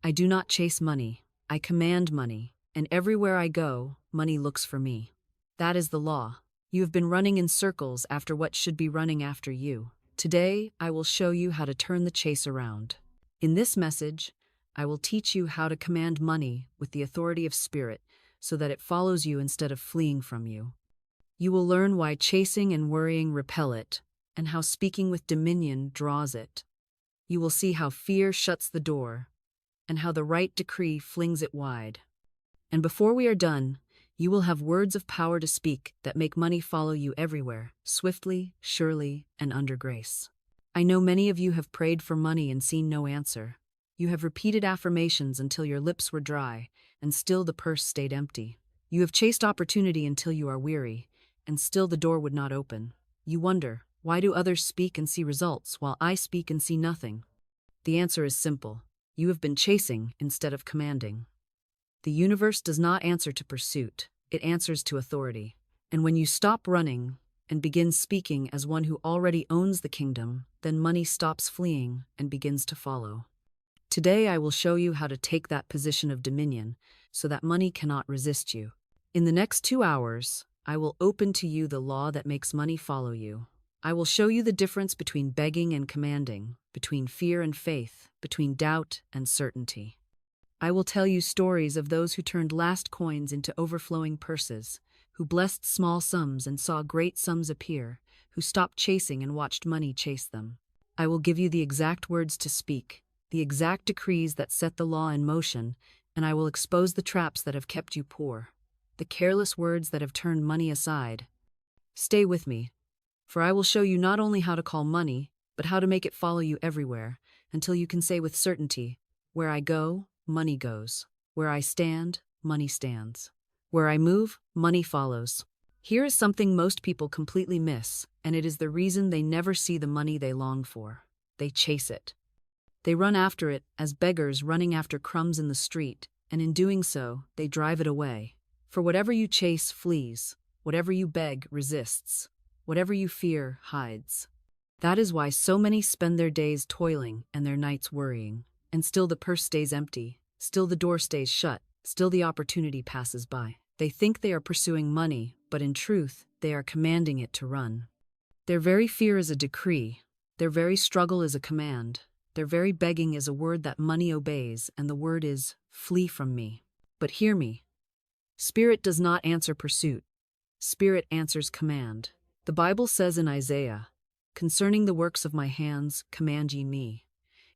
I do not chase money. I command money, and everywhere I go, money looks for me. That is the law. You have been running in circles after what should be running after you. Today, I will show you how to turn the chase around. In this message, I will teach you how to command money with the authority of spirit so that it follows you instead of fleeing from you. You will learn why chasing and worrying repel it, and how speaking with dominion draws it. You will see how fear shuts the door, and how the right decree flings it wide. And before we are done, you will have words of power to speak that make money follow you everywhere, swiftly, surely, and under grace. I know many of you have prayed for money and seen no answer. You have repeated affirmations until your lips were dry, and still the purse stayed empty. You have chased opportunity until you are weary, and still the door would not open. You wonder, why do others speak and see results while I speak and see nothing? The answer is simple. You have been chasing instead of commanding. The universe does not answer to pursuit, it answers to authority. And when you stop running and begin speaking as one who already owns the kingdom, then money stops fleeing and begins to follow. Today I will show you how to take that position of dominion so that money cannot resist you. In the next 2 hours, I will open to you the law that makes money follow you. I will show you the difference between begging and commanding, between fear and faith, between doubt and certainty. I will tell you stories of those who turned last coins into overflowing purses, who blessed small sums and saw great sums appear, who stopped chasing and watched money chase them. I will give you the exact words to speak, the exact decrees that set the law in motion, and I will expose the traps that have kept you poor, the careless words that have turned money aside. Stay with me, for I will show you not only how to call money, but how to make it follow you everywhere, until you can say with certainty, where I go, money goes. Where I stand, money stands. Where I move, money follows. Here is something most people completely miss, and it is the reason they never see the money they long for. They chase it. They run after it as beggars running after crumbs in the street, and in doing so, they drive it away. For whatever you chase flees, whatever you beg resists, whatever you fear hides. That is why so many spend their days toiling and their nights worrying. And still the purse stays empty, still the door stays shut, still the opportunity passes by. They think they are pursuing money, but in truth, they are commanding it to run. Their very fear is a decree, their very struggle is a command, their very begging is a word that money obeys, and the word is, flee from me. But hear me. Spirit does not answer pursuit. Spirit answers command. The Bible says in Isaiah, "Concerning the works of my hands, command ye me."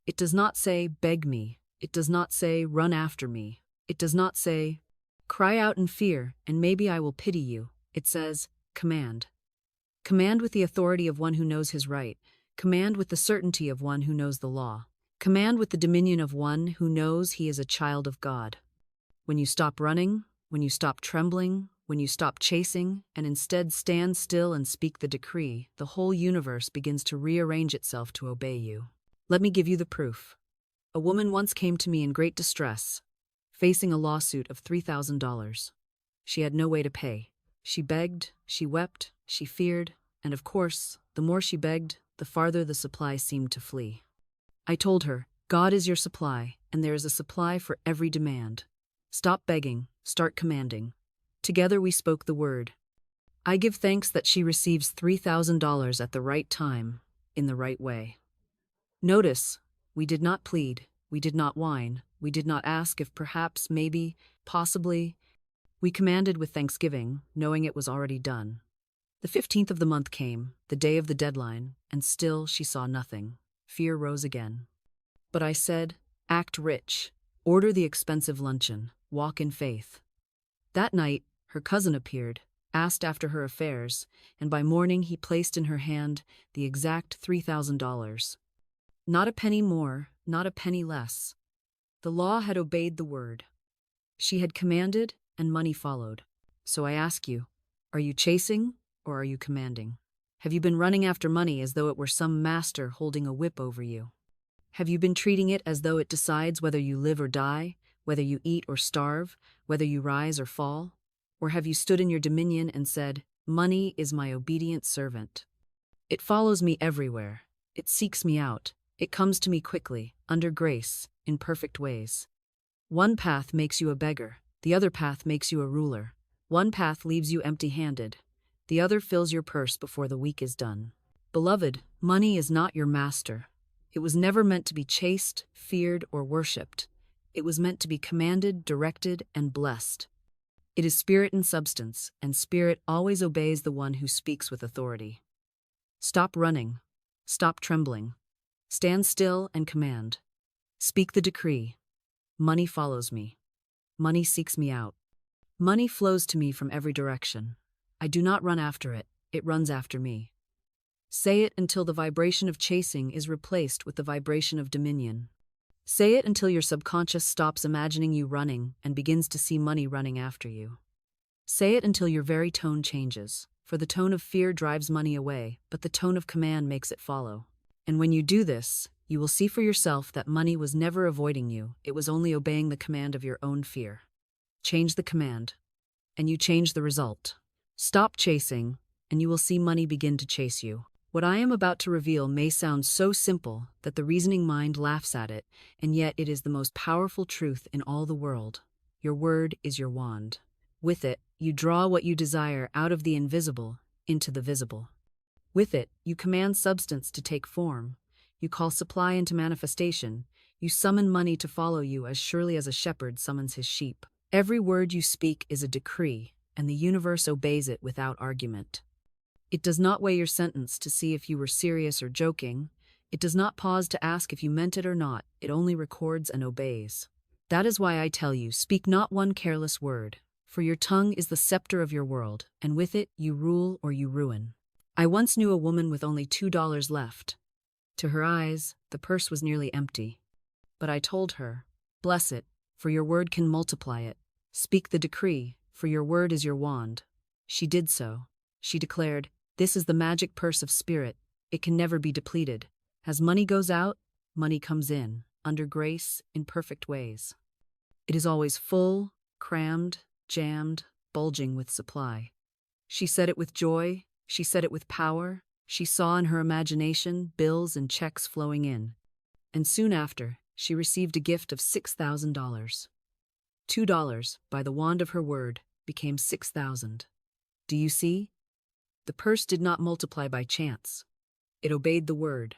It does not say, beg me. It does not say, run after me. It does not say, cry out in fear, and maybe I will pity you. It says, command. Command with the authority of one who knows his right. Command with the certainty of one who knows the law. Command with the dominion of one who knows he is a child of God. When you stop running, when you stop trembling, when you stop chasing, and instead stand still and speak the decree, the whole universe begins to rearrange itself to obey you. Let me give you the proof. A woman once came to me in great distress, facing a lawsuit of $3,000. She had no way to pay. She begged, she wept, she feared, and of course, the more she begged, the farther the supply seemed to flee. I told her, God is your supply, and there is a supply for every demand. Stop begging, start commanding. Together we spoke the word. I give thanks that she receives $3,000 at the right time, in the right way. Notice, we did not plead, we did not whine, we did not ask if perhaps, maybe, possibly. We commanded with thanksgiving, knowing it was already done. The 15th of the month came, the day of the deadline, and still she saw nothing. Fear rose again. But I said, act rich, order the expensive luncheon, walk in faith. That night, her cousin appeared, asked after her affairs, and by morning he placed in her hand the exact $3,000. Not a penny more, not a penny less. The law had obeyed the word. She had commanded, and money followed. So I ask you, are you chasing, or are you commanding? Have you been running after money as though it were some master holding a whip over you? Have you been treating it as though it decides whether you live or die, whether you eat or starve, whether you rise or fall? Or have you stood in your dominion and said, money is my obedient servant? It follows me everywhere. It seeks me out. It comes to me quickly, under grace, in perfect ways. One path makes you a beggar, the other path makes you a ruler. One path leaves you empty-handed, the other fills your purse before the week is done. Beloved, money is not your master. It was never meant to be chased, feared, or worshipped. It was meant to be commanded, directed, and blessed. It is spirit and substance, and spirit always obeys the one who speaks with authority. Stop running. Stop trembling. Stand still and command. Speak the decree. Money follows me. Money seeks me out. Money flows to me from every direction. I do not run after it, it runs after me. Say it until the vibration of chasing is replaced with the vibration of dominion. Say it until your subconscious stops imagining you running and begins to see money running after you. Say it until your very tone changes, for the tone of fear drives money away, but the tone of command makes it follow. And when you do this, you will see for yourself that money was never avoiding you, it was only obeying the command of your own fear. Change the command, and you change the result. Stop chasing, and you will see money begin to chase you. What I am about to reveal may sound so simple that the reasoning mind laughs at it, and yet it is the most powerful truth in all the world. Your word is your wand. With it, you draw what you desire out of the invisible into the visible. With it, you command substance to take form. You call supply into manifestation. You summon money to follow you as surely as a shepherd summons his sheep. Every word you speak is a decree, and the universe obeys it without argument. It does not weigh your sentence to see if you were serious or joking. It does not pause to ask if you meant it or not. It only records and obeys. That is why I tell you, speak not one careless word, for your tongue is the scepter of your world, and with it you rule or you ruin. I once knew a woman with only $2 left. To her eyes, the purse was nearly empty. But I told her, bless it, for your word can multiply it. Speak the decree, for your word is your wand. She did so. She declared, this is the magic purse of spirit. It can never be depleted. As money goes out, money comes in, under grace, in perfect ways. It is always full, crammed, jammed, bulging with supply. She said it with joy. She said it with power. She saw in her imagination bills and checks flowing in. And soon after, she received a gift of $6,000. $2, by the wand of her word, became 6,000. Do you see? The purse did not multiply by chance. It obeyed the word.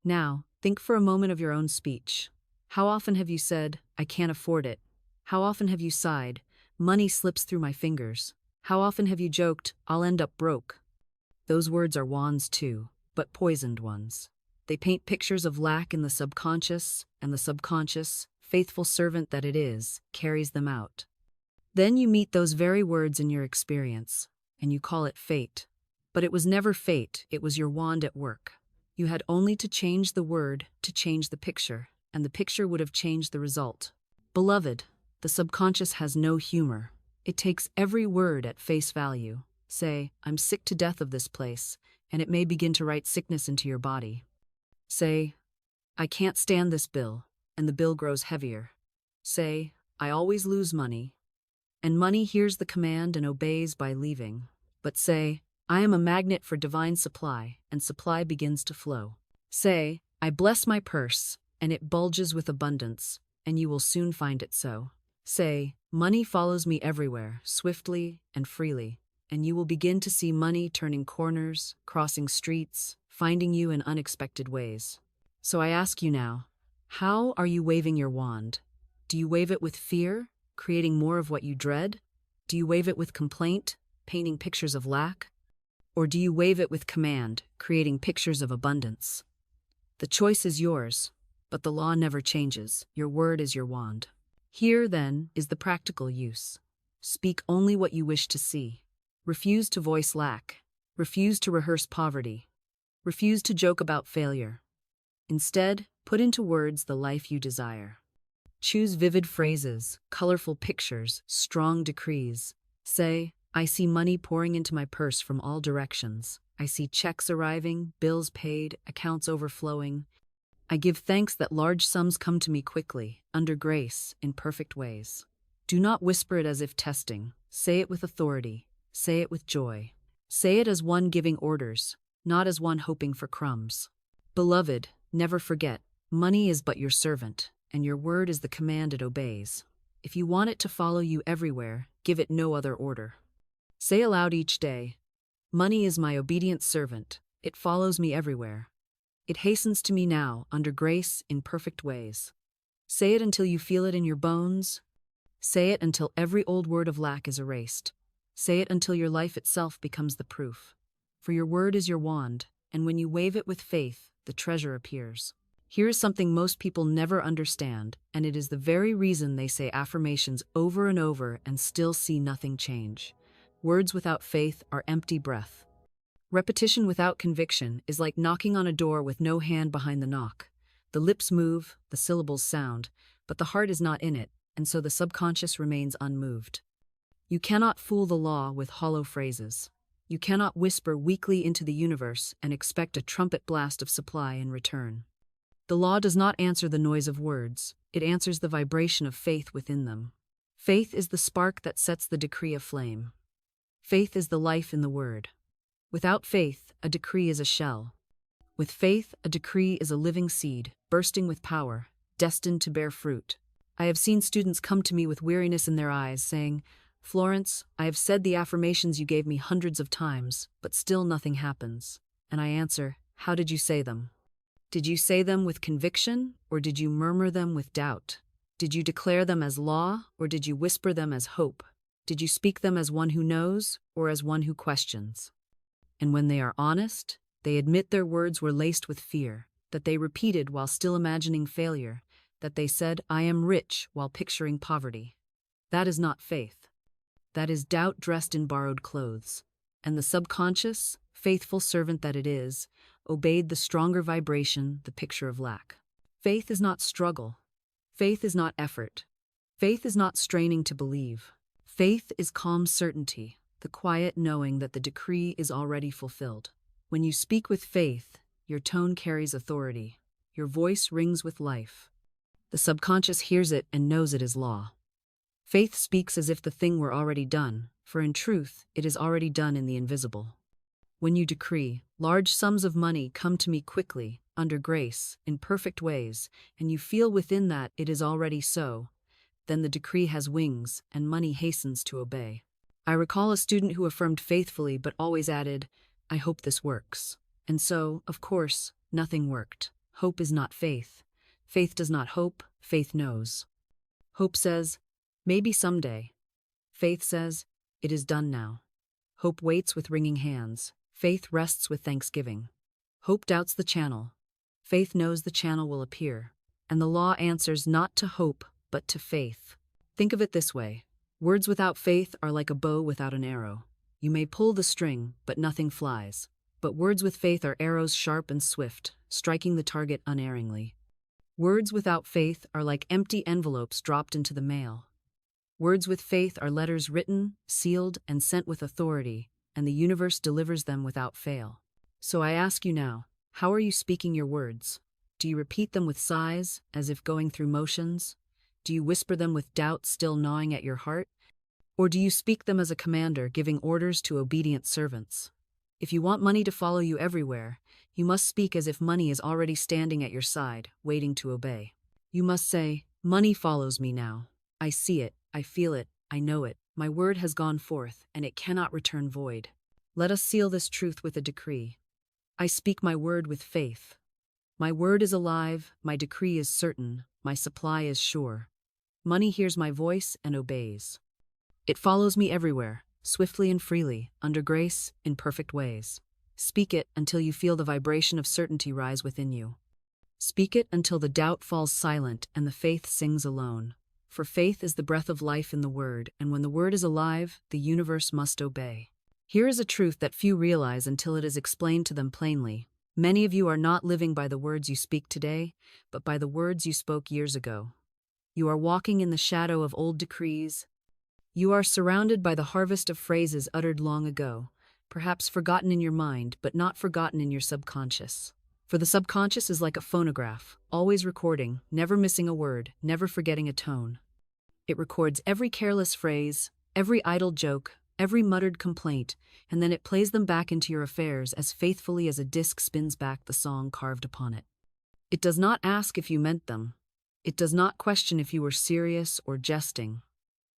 Now, think for a moment of your own speech. How often have you said, I can't afford it? How often have you sighed, money slips through my fingers? How often have you joked, I'll end up broke? Those words are wands too, but poisoned ones. They paint pictures of lack in the subconscious, and the subconscious, faithful servant that it is, carries them out. Then you meet those very words in your experience, and you call it fate. But it was never fate, it was your wand at work. You had only to change the word to change the picture, and the picture would have changed the result. Beloved, the subconscious has no humor. It takes every word at face value. Say, I'm sick to death of this place, and it may begin to write sickness into your body. Say, I can't stand this bill, and the bill grows heavier. Say, I always lose money, and money hears the command and obeys by leaving. But say, I am a magnet for divine supply, and supply begins to flow. Say, I bless my purse, and it bulges with abundance, and you will soon find it so. Say, money follows me everywhere, swiftly and freely, and you will begin to see money turning corners, crossing streets, finding you in unexpected ways. So I ask you now, how are you waving your wand? Do you wave it with fear, creating more of what you dread? Do you wave it with complaint, painting pictures of lack? Or do you wave it with command, creating pictures of abundance? The choice is yours, but the law never changes. Your word is your wand. Here, then, is the practical use. Speak only what you wish to see. Refuse to voice lack. Refuse to rehearse poverty. Refuse to joke about failure. Instead, put into words the life you desire. Choose vivid phrases, colorful pictures, strong decrees. Say, I see money pouring into my purse from all directions. I see checks arriving, bills paid, accounts overflowing. I give thanks that large sums come to me quickly, under grace, in perfect ways. Do not whisper it as if testing. Say it with authority. Say it with joy. Say it as one giving orders, not as one hoping for crumbs. Beloved, never forget, money is but your servant, and your word is the command it obeys. If you want it to follow you everywhere, give it no other order. Say aloud each day, money is my obedient servant, it follows me everywhere. It hastens to me now, under grace, in perfect ways. Say it until you feel it in your bones. Say it until every old word of lack is erased. Say it until your life itself becomes the proof. For your word is your wand, and when you wave it with faith, the treasure appears. Here is something most people never understand, and it is the very reason they say affirmations over and over and still see nothing change. Words without faith are empty breath. Repetition without conviction is like knocking on a door with no hand behind the knock. The lips move, the syllables sound, but the heart is not in it, and so the subconscious remains unmoved. You cannot fool the law with hollow phrases. You cannot whisper weakly into the universe and expect a trumpet blast of supply in return. The law does not answer the noise of words, it answers the vibration of faith within them. Faith is the spark that sets the decree aflame. Faith is the life in the word. Without faith, a decree is a shell. With faith, a decree is a living seed, bursting with power, destined to bear fruit. I have seen students come to me with weariness in their eyes, saying, "Florence, I have said the affirmations you gave me hundreds of times, but still nothing happens." And I answer, how did you say them? Did you say them with conviction, or did you murmur them with doubt? Did you declare them as law, or did you whisper them as hope? Did you speak them as one who knows, or as one who questions? And when they are honest, they admit their words were laced with fear, that they repeated while still imagining failure, that they said, "I am rich," while picturing poverty. That is not faith. That is doubt dressed in borrowed clothes. And the subconscious, faithful servant that it is, obeyed the stronger vibration, the picture of lack. Faith is not struggle. Faith is not effort. Faith is not straining to believe. Faith is calm certainty, the quiet knowing that the decree is already fulfilled. When you speak with faith, your tone carries authority. Your voice rings with life. The subconscious hears it and knows it is law. Faith speaks as if the thing were already done, for in truth, it is already done in the invisible. When you decree, large sums of money come to me quickly, under grace, in perfect ways, and you feel within that it is already so, then the decree has wings, and money hastens to obey. I recall a student who affirmed faithfully but always added, "I hope this works." And so, of course, nothing worked. Hope is not faith. Faith does not hope, faith knows. Hope says, "Maybe someday." Faith says, "It is done now." Hope waits with wringing hands. Faith rests with thanksgiving. Hope doubts the channel. Faith knows the channel will appear. And the law answers not to hope, but to faith. Think of it this way. Words without faith are like a bow without an arrow. You may pull the string, but nothing flies. But words with faith are arrows sharp and swift, striking the target unerringly. Words without faith are like empty envelopes dropped into the mail. Words with faith are letters written, sealed, and sent with authority, and the universe delivers them without fail. So I ask you now, how are you speaking your words? Do you repeat them with sighs, as if going through motions? Do you whisper them with doubt still gnawing at your heart? Or do you speak them as a commander giving orders to obedient servants? If you want money to follow you everywhere, you must speak as if money is already standing at your side, waiting to obey. You must say, "Money follows me now. I see it, I feel it, I know it. My word has gone forth, and it cannot return void." Let us seal this truth with a decree. I speak my word with faith. My word is alive, my decree is certain, my supply is sure. Money hears my voice and obeys. It follows me everywhere, swiftly and freely, under grace, in perfect ways. Speak it until you feel the vibration of certainty rise within you. Speak it until the doubt falls silent and the faith sings alone. For faith is the breath of life in the word, and when the word is alive, the universe must obey. Here is a truth that few realize until it is explained to them plainly. Many of you are not living by the words you speak today, but by the words you spoke years ago. You are walking in the shadow of old decrees. You are surrounded by the harvest of phrases uttered long ago, perhaps forgotten in your mind, but not forgotten in your subconscious. For the subconscious is like a phonograph, always recording, never missing a word, never forgetting a tone. It records every careless phrase, every idle joke, every muttered complaint, and then it plays them back into your affairs as faithfully as a disc spins back the song carved upon it. It does not ask if you meant them. It does not question if you are serious or jesting.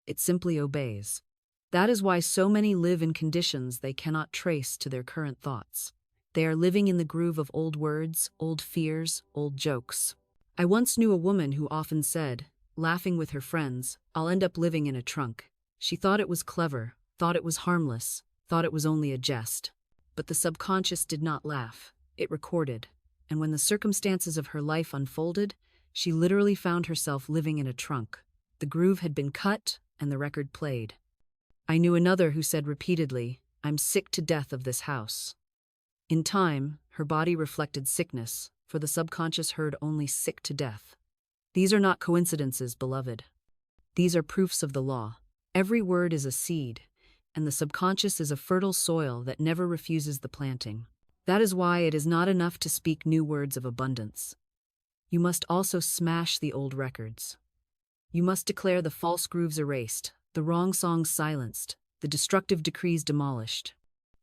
It simply obeys. That is why so many live in conditions they cannot trace to their current thoughts. They are living in the groove of old words, old fears, old jokes. I once knew a woman who often said, laughing with her friends, "I'll end up living in a trunk." She thought it was clever, thought it was harmless, thought it was only a jest. But the subconscious did not laugh. It recorded. And when the circumstances of her life unfolded, she literally found herself living in a trunk. The groove had been cut, and the record played. I knew another who said repeatedly, "I'm sick to death of this house." In time, her body reflected sickness, for the subconscious heard only "sick to death." These are not coincidences, beloved. These are proofs of the law. Every word is a seed, and the subconscious is a fertile soil that never refuses the planting. That is why it is not enough to speak new words of abundance. You must also smash the old records. You must declare the false grooves erased, the wrong songs silenced, the destructive decrees demolished.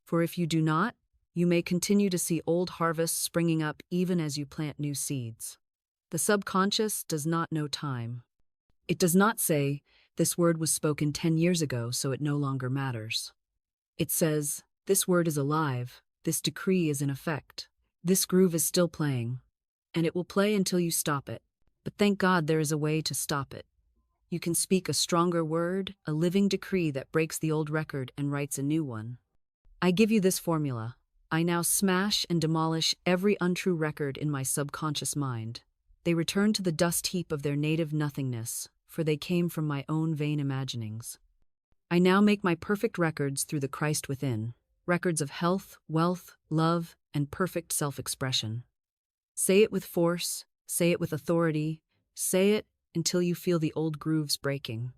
For if you do not, you may continue to see old harvests springing up even as you plant new seeds. The subconscious does not know time. It does not say, "This word was spoken 10 years ago, so it no longer matters." It says, "This word is alive, this decree is in effect, this groove is still playing, and it will play until you stop it. But thank God there is a way to stop it. You can speak a stronger word, a living decree that breaks the old record and writes a new one. I give you this formula. I now smash and demolish every untrue record in my subconscious mind. They return to the dust heap of their native nothingness, for they came from my own vain imaginings. I now make my perfect records through the Christ within, records of health, wealth, love, and perfect self-expression. Say it with force, say it with authority, say it until you feel the old grooves breaking.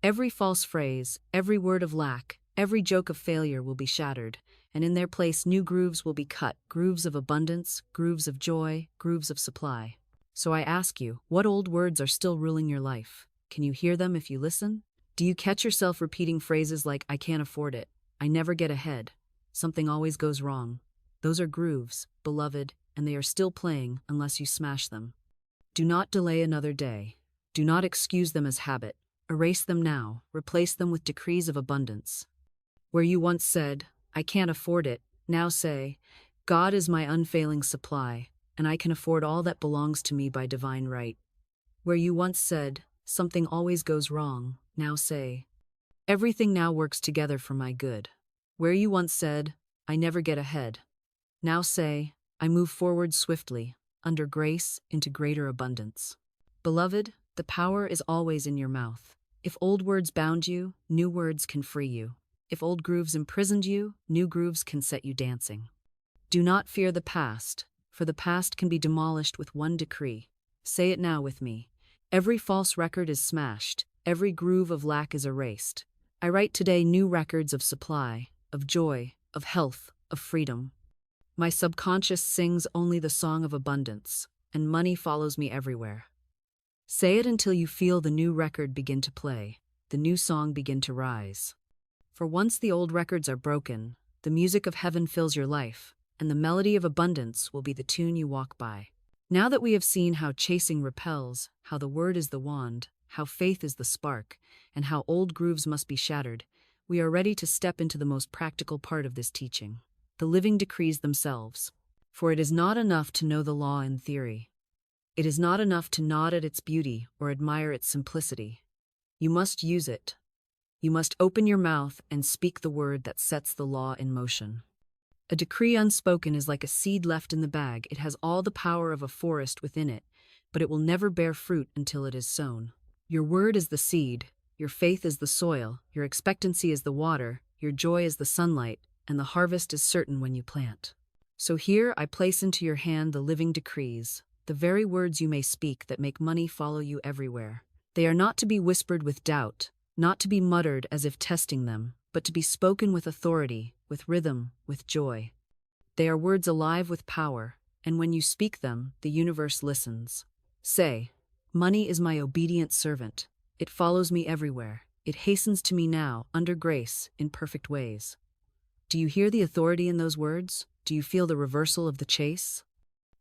Every false phrase, every word of lack, every joke of failure will be shattered, and in their place new grooves will be cut, grooves of abundance, grooves of joy, grooves of supply. So I ask you, what old words are still ruling your life? Can you hear them if you listen? Do you catch yourself repeating phrases like, "I can't afford it," "I never get ahead," "Something always goes wrong"? Those are grooves, beloved, and they are still playing unless you smash them. Do not delay another day. Do not excuse them as habit. Erase them now, replace them with decrees of abundance. Where you once said, "I can't afford it," now say, "God is my unfailing supply, and I can afford all that belongs to me by divine right." Where you once said, "Something always goes wrong," now say, "Everything now works together for my good." Where you once said, "I never get ahead," now say, "I move forward swiftly, under grace, into greater abundance." Beloved, the power is always in your mouth. If old words bound you, new words can free you. If old grooves imprisoned you, new grooves can set you dancing. Do not fear the past, for the past can be demolished with one decree. Say it now with me. Every false record is smashed, every groove of lack is erased. I write today new records of supply, of joy, of health, of freedom. My subconscious sings only the song of abundance, and money follows me everywhere. Say it until you feel the new record begin to play, the new song begin to rise. For once the old records are broken, the music of heaven fills your life, and the melody of abundance will be the tune you walk by. Now that we have seen how chasing repels, how the word is the wand, how faith is the spark, and how old grooves must be shattered, we are ready to step into the most practical part of this teaching, the living decrees themselves. For it is not enough to know the law in theory. It is not enough to nod at its beauty or admire its simplicity. You must use it. You must open your mouth and speak the word that sets the law in motion. A decree unspoken is like a seed left in the bag. It has all the power of a forest within it, but it will never bear fruit until it is sown. Your word is the seed, your faith is the soil, your expectancy is the water, your joy is the sunlight, and the harvest is certain when you plant. So here I place into your hand the living decrees, the very words you may speak that make money follow you everywhere. They are not to be whispered with doubt, not to be muttered as if testing them, but to be spoken with authority, with rhythm, with joy. They are words alive with power, and when you speak them, the universe listens. Say, "Money is my obedient servant. It follows me everywhere. It hastens to me now, under grace, in perfect ways." Do you hear the authority in those words? Do you feel the reversal of the chase?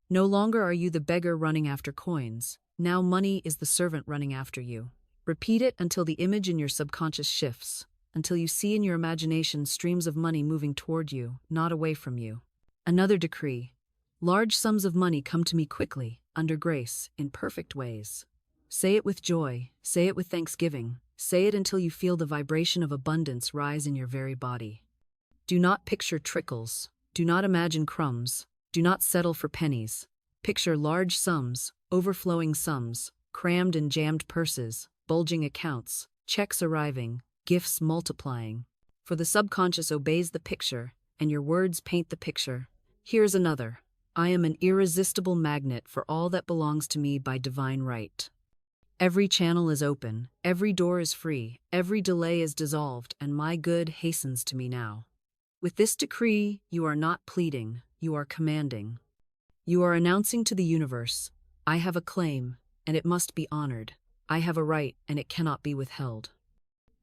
No longer are you the beggar running after coins. Now money is the servant running after you. Repeat it until the image in your subconscious shifts, until you see in your imagination streams of money moving toward you, not away from you. Another decree. Large sums of money come to me quickly, under grace, in perfect ways. Say it with joy, say it with thanksgiving, say it until you feel the vibration of abundance rise in your very body. Do not picture trickles, do not imagine crumbs, do not settle for pennies. Picture large sums, overflowing sums, crammed and jammed purses, bulging accounts, checks arriving, gifts multiplying. For the subconscious obeys the picture, and your words paint the picture. Here's another. I am an irresistible magnet for all that belongs to me by divine right. Every channel is open, every door is free, every delay is dissolved, and my good hastens to me now. With this decree, you are not pleading, you are commanding. You are announcing to the universe, I have a claim, and it must be honored. I have a right, and it cannot be withheld.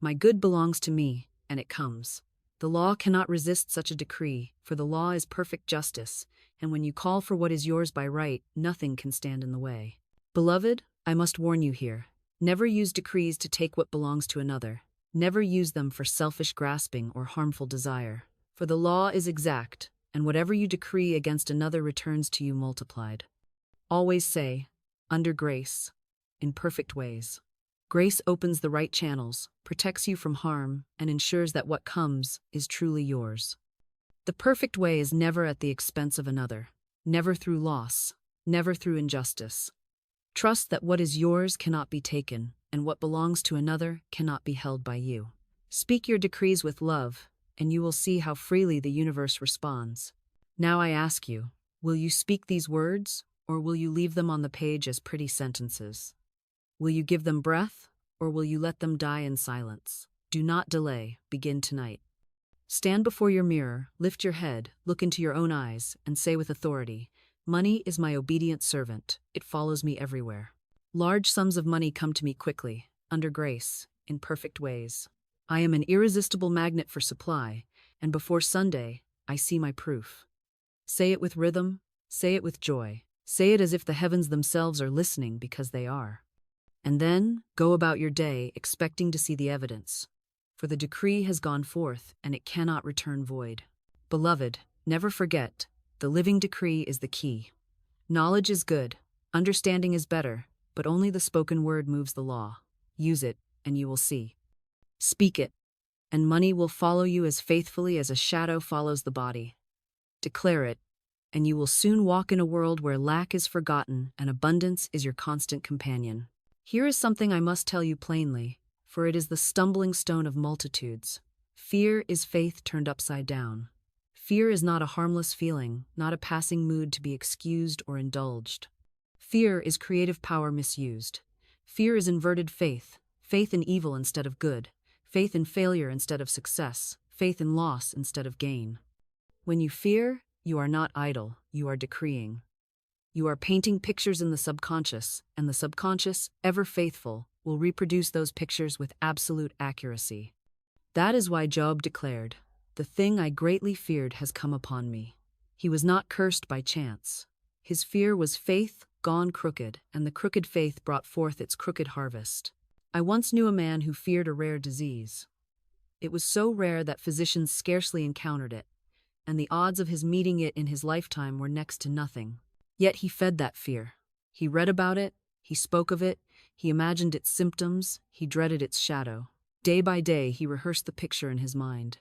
My good belongs to me, and it comes. The law cannot resist such a decree, for the law is perfect justice, and when you call for what is yours by right, nothing can stand in the way. Beloved, I must warn you here. Never use decrees to take what belongs to another. Never use them for selfish grasping or harmful desire. For the law is exact, and whatever you decree against another returns to you multiplied. Always say, under grace, in perfect ways. Grace opens the right channels, protects you from harm, and ensures that what comes is truly yours. The perfect way is never at the expense of another, never through loss, never through injustice. Trust that what is yours cannot be taken, and what belongs to another cannot be held by you. Speak your decrees with love, and you will see how freely the universe responds. Now I ask you, will you speak these words, or will you leave them on the page as pretty sentences? Will you give them breath, or will you let them die in silence? Do not delay, begin tonight. Stand before your mirror, lift your head, look into your own eyes, and say with authority, money is my obedient servant, it follows me everywhere. Large sums of money come to me quickly, under grace, in perfect ways. I am an irresistible magnet for supply, and before Sunday, I see my proof. Say it with rhythm, say it with joy, say it as if the heavens themselves are listening because they are. And then, go about your day expecting to see the evidence. For the decree has gone forth, and it cannot return void. Beloved, never forget, the living decree is the key. Knowledge is good, understanding is better, but only the spoken word moves the law. Use it, and you will see. Speak it, and money will follow you as faithfully as a shadow follows the body. Declare it, and you will soon walk in a world where lack is forgotten and abundance is your constant companion. Here is something I must tell you plainly, for it is the stumbling stone of multitudes. Fear is faith turned upside down. Fear is not a harmless feeling, not a passing mood to be excused or indulged. Fear is creative power misused. Fear is inverted faith, faith in evil instead of good, faith in failure instead of success, faith in loss instead of gain. When you fear, you are not idle, you are decreeing. You are painting pictures in the subconscious, and the subconscious, ever faithful, will reproduce those pictures with absolute accuracy. That is why Job declared, "The thing I greatly feared has come upon me." He was not cursed by chance. His fear was faith gone crooked, and the crooked faith brought forth its crooked harvest. I once knew a man who feared a rare disease. It was so rare that physicians scarcely encountered it, and the odds of his meeting it in his lifetime were next to nothing. Yet he fed that fear. He read about it, he spoke of it, he imagined its symptoms, he dreaded its shadow. Day by day he rehearsed the picture in his mind.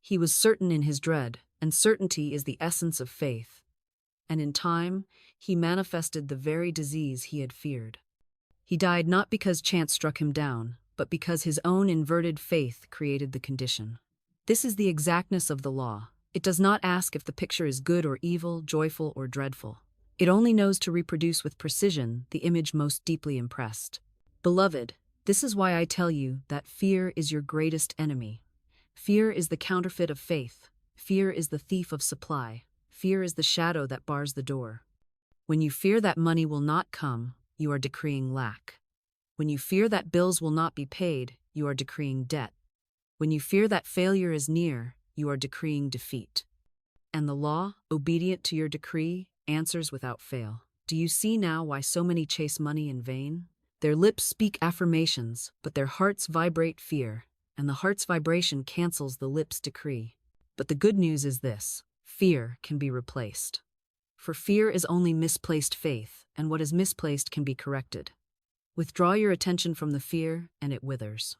He was certain in his dread, and certainty is the essence of faith. And in time, he manifested the very disease he had feared. He died not because chance struck him down, but because his own inverted faith created the condition. This is the exactness of the law. It does not ask if the picture is good or evil, joyful or dreadful. It only knows to reproduce with precision the image most deeply impressed. Beloved, this is why I tell you that fear is your greatest enemy. Fear is the counterfeit of faith. Fear is the thief of supply. Fear is the shadow that bars the door. When you fear that money will not come, you are decreeing lack. When you fear that bills will not be paid, you are decreeing debt. When you fear that failure is near, you are decreeing defeat. And the law, obedient to your decree, answers without fail. Do you see now why so many chase money in vain? Their lips speak affirmations, but their hearts vibrate fear, and the heart's vibration cancels the lips' decree. But the good news is this: fear can be replaced. For fear is only misplaced faith, and what is misplaced can be corrected. Withdraw your attention from the fear, and it withers.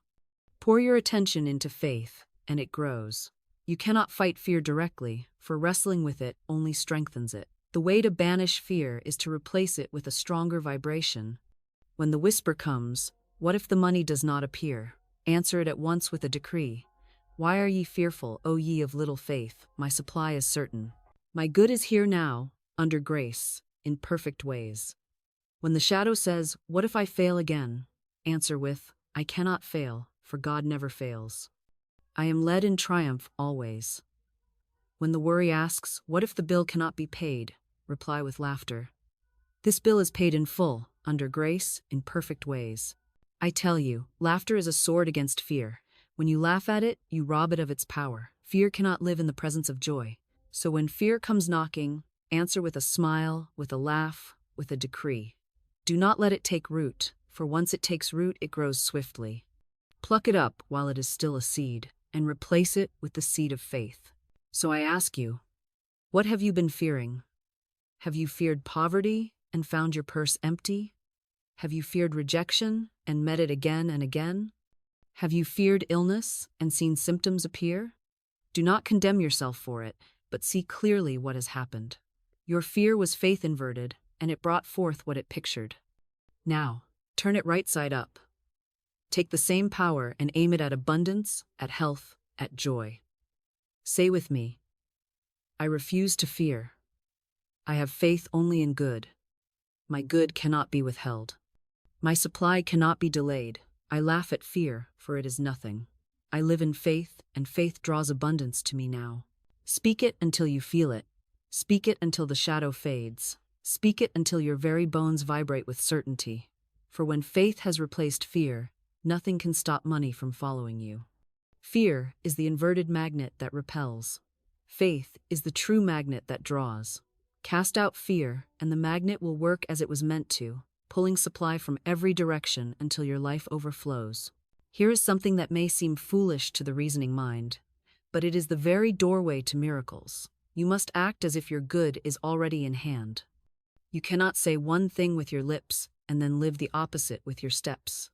Pour your attention into faith, and it grows. You cannot fight fear directly, for wrestling with it only strengthens it. The way to banish fear is to replace it with a stronger vibration. When the whisper comes, "What if the money does not appear?" answer it at once with a decree. "Why are ye fearful, O ye of little faith? My supply is certain. My good is here now, under grace, in perfect ways." When the shadow says, "What if I fail again?" answer with, "I cannot fail, for God never fails. I am led in triumph always." When the worry asks, "What if the bill cannot be paid?" reply with laughter, "This bill is paid in full, under grace, in perfect ways." I tell you, laughter is a sword against fear. When you laugh at it, you rob it of its power. Fear cannot live in the presence of joy. So when fear comes knocking, answer with a smile, with a laugh, with a decree. Do not let it take root, for once it takes root, it grows swiftly. Pluck it up while it is still a seed, and replace it with the seed of faith. So I ask you, what have you been fearing? Have you feared poverty and found your purse empty? Have you feared rejection and met it again and again? Have you feared illness and seen symptoms appear? Do not condemn yourself for it, but see clearly what has happened. Your fear was faith inverted, and it brought forth what it pictured. Now, turn it right side up. Take the same power and aim it at abundance, at health, at joy. Say with me, "I refuse to fear. I have faith only in good. My good cannot be withheld. My supply cannot be delayed. I laugh at fear, for it is nothing. I live in faith, and faith draws abundance to me now." Speak it until you feel it. Speak it until the shadow fades. Speak it until your very bones vibrate with certainty. For when faith has replaced fear, nothing can stop money from following you. Fear is the inverted magnet that repels. Faith is the true magnet that draws. Cast out fear, and the magnet will work as it was meant to, pulling supply from every direction until your life overflows. Here is something that may seem foolish to the reasoning mind, but it is the very doorway to miracles. You must act as if your good is already in hand. You cannot say one thing with your lips and then live the opposite with your steps.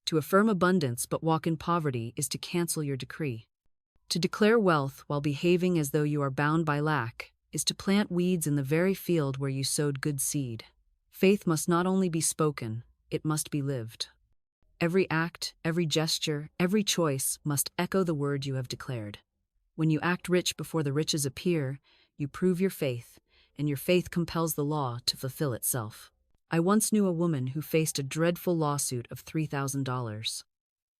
To affirm abundance but walk in poverty is to cancel your decree. To declare wealth while behaving as though you are bound by lack is to plant weeds in the very field where you sowed good seed. Faith must not only be spoken, it must be lived. Every act, every gesture, every choice must echo the word you have declared. When you act rich before the riches appear, you prove your faith, and your faith compels the law to fulfill itself. I once knew a woman who faced a dreadful lawsuit of $3,000.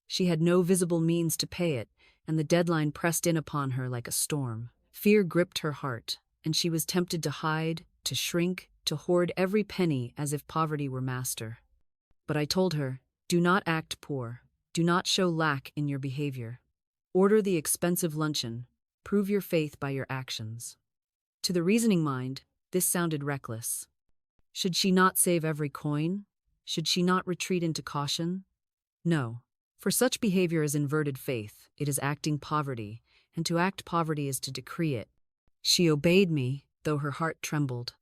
She had no visible means to pay it, and the deadline pressed in upon her like a storm. Fear gripped her heart, and she was tempted to hide, to shrink, to hoard every penny as if poverty were master. But I told her, "Do not act poor. Do not show lack in your behavior. Order the expensive luncheon. Prove your faith by your actions." To the reasoning mind, this sounded reckless. Should she not save every coin? Should she not retreat into caution? No. For such behavior is inverted faith. It is acting poverty, and to act poverty is to decree it. She obeyed me, though her heart trembled.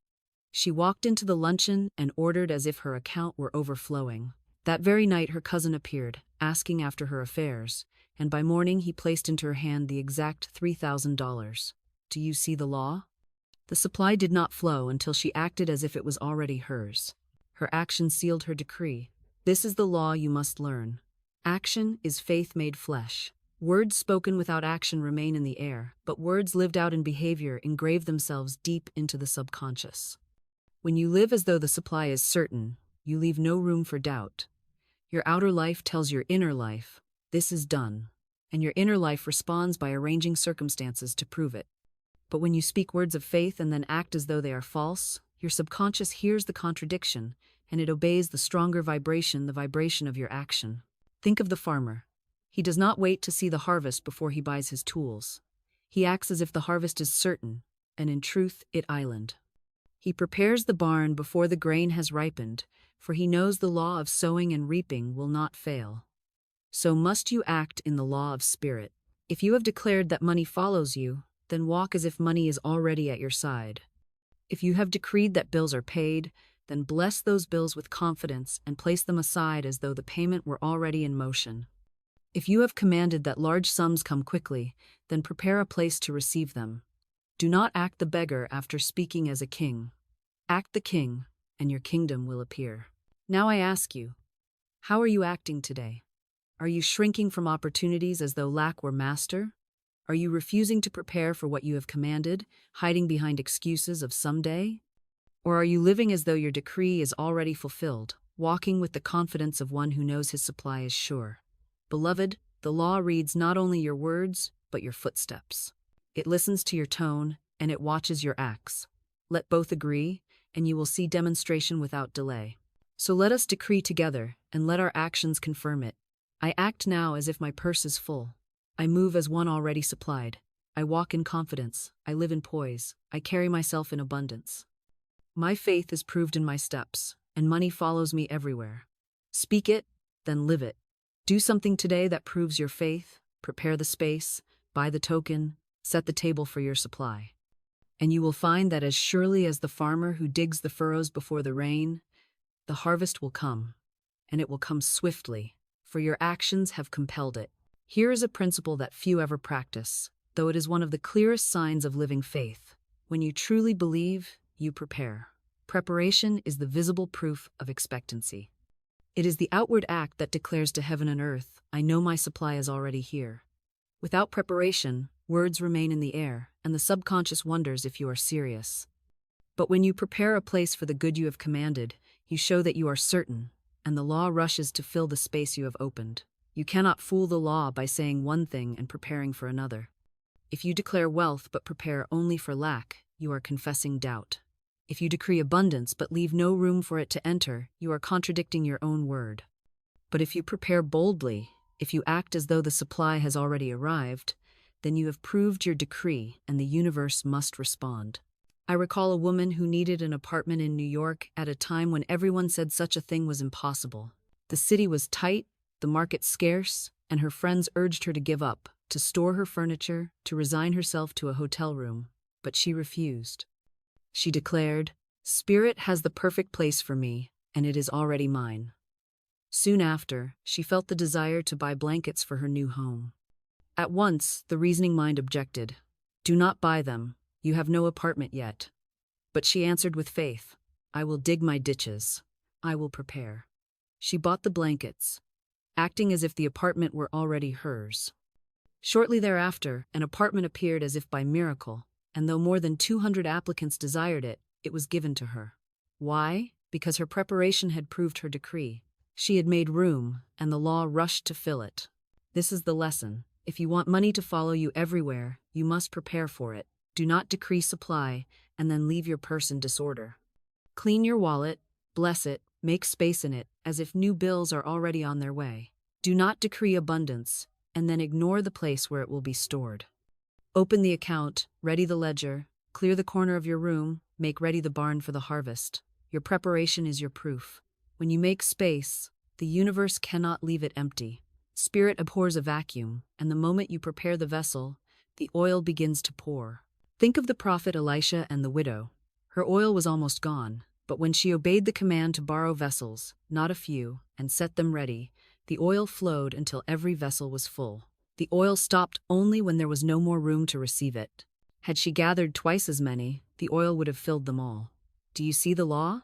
She walked into the luncheon and ordered as if her account were overflowing. That very night her cousin appeared, asking after her affairs, and by morning he placed into her hand the exact $3,000. Do you see the law? The supply did not flow until she acted as if it was already hers. Her action sealed her decree. This is the law you must learn. Action is faith made flesh. Words spoken without action remain in the air, but words lived out in behavior engrave themselves deep into the subconscious. When you live as though the supply is certain, you leave no room for doubt. Your outer life tells your inner life, "This is done," and your inner life responds by arranging circumstances to prove it. But when you speak words of faith and then act as though they are false, your subconscious hears the contradiction, and it obeys the stronger vibration, the vibration of your action. Think of the farmer. He does not wait to see the harvest before he buys his tools. He acts as if the harvest is certain, and in truth it island. He prepares the barn before the grain has ripened, for he knows the law of sowing and reaping will not fail. So must you act in the law of spirit. If you have declared that money follows you, then walk as if money is already at your side. If you have decreed that bills are paid, then bless those bills with confidence and place them aside as though the payment were already in motion. If you have commanded that large sums come quickly, then prepare a place to receive them. Do not act the beggar after speaking as a king. Act the king, and your kingdom will appear. Now I ask you, how are you acting today? Are you shrinking from opportunities as though lack were master? Are you refusing to prepare for what you have commanded, hiding behind excuses of someday? Or are you living as though your decree is already fulfilled, walking with the confidence of one who knows his supply is sure? Beloved, the law reads not only your words, but your footsteps. It listens to your tone, and it watches your acts. Let both agree, and you will see demonstration without delay. So let us decree together, and let our actions confirm it. I act now as if my purse is full. I move as one already supplied. I walk in confidence. I live in poise. I carry myself in abundance. My faith is proved in my steps, and money follows me everywhere. Speak it, then live it. Do something today that proves your faith. Prepare the space, buy the token, set the table for your supply. And you will find that as surely as the farmer who digs the furrows before the rain, the harvest will come, and it will come swiftly, for your actions have compelled it. Here is a principle that few ever practice, though it is one of the clearest signs of living faith. When you truly believe, you prepare. Preparation is the visible proof of expectancy. It is the outward act that declares to heaven and earth, I know my supply is already here. Without preparation, words remain in the air, and the subconscious wonders if you are serious. But when you prepare a place for the good you have commanded, you show that you are certain, and the law rushes to fill the space you have opened. You cannot fool the law by saying one thing and preparing for another. If you declare wealth but prepare only for lack, you are confessing doubt. If you decree abundance but leave no room for it to enter, you are contradicting your own word. But if you prepare boldly, if you act as though the supply has already arrived, then you have proved your decree and the universe must respond. I recall a woman who needed an apartment in New York at a time when everyone said such a thing was impossible. The city was tight, the market scarce, and her friends urged her to give up, to store her furniture, to resign herself to a hotel room, but she refused. She declared, "Spirit has the perfect place for me, and it is already mine." Soon after, she felt the desire to buy blankets for her new home. At once, the reasoning mind objected. "Do not buy them. You have no apartment yet." But she answered with faith, "I will dig my ditches. I will prepare." She bought the blankets, acting as if the apartment were already hers. Shortly thereafter, an apartment appeared as if by miracle, and though more than 200 applicants desired it, it was given to her. Why? Because her preparation had proved her decree. She had made room, and the law rushed to fill it. This is the lesson. If you want money to follow you everywhere, you must prepare for it. Do not decree supply, and then leave your purse in disorder. Clean your wallet, bless it, make space in it, as if new bills are already on their way. Do not decree abundance, and then ignore the place where it will be stored. Open the account, ready the ledger, clear the corner of your room, make ready the barn for the harvest. Your preparation is your proof. When you make space, the universe cannot leave it empty. Spirit abhors a vacuum, and the moment you prepare the vessel, the oil begins to pour. Think of the prophet Elisha and the widow. Her oil was almost gone, but when she obeyed the command to borrow vessels, not a few, and set them ready, the oil flowed until every vessel was full. The oil stopped only when there was no more room to receive it. Had she gathered twice as many, the oil would have filled them all. Do you see the law?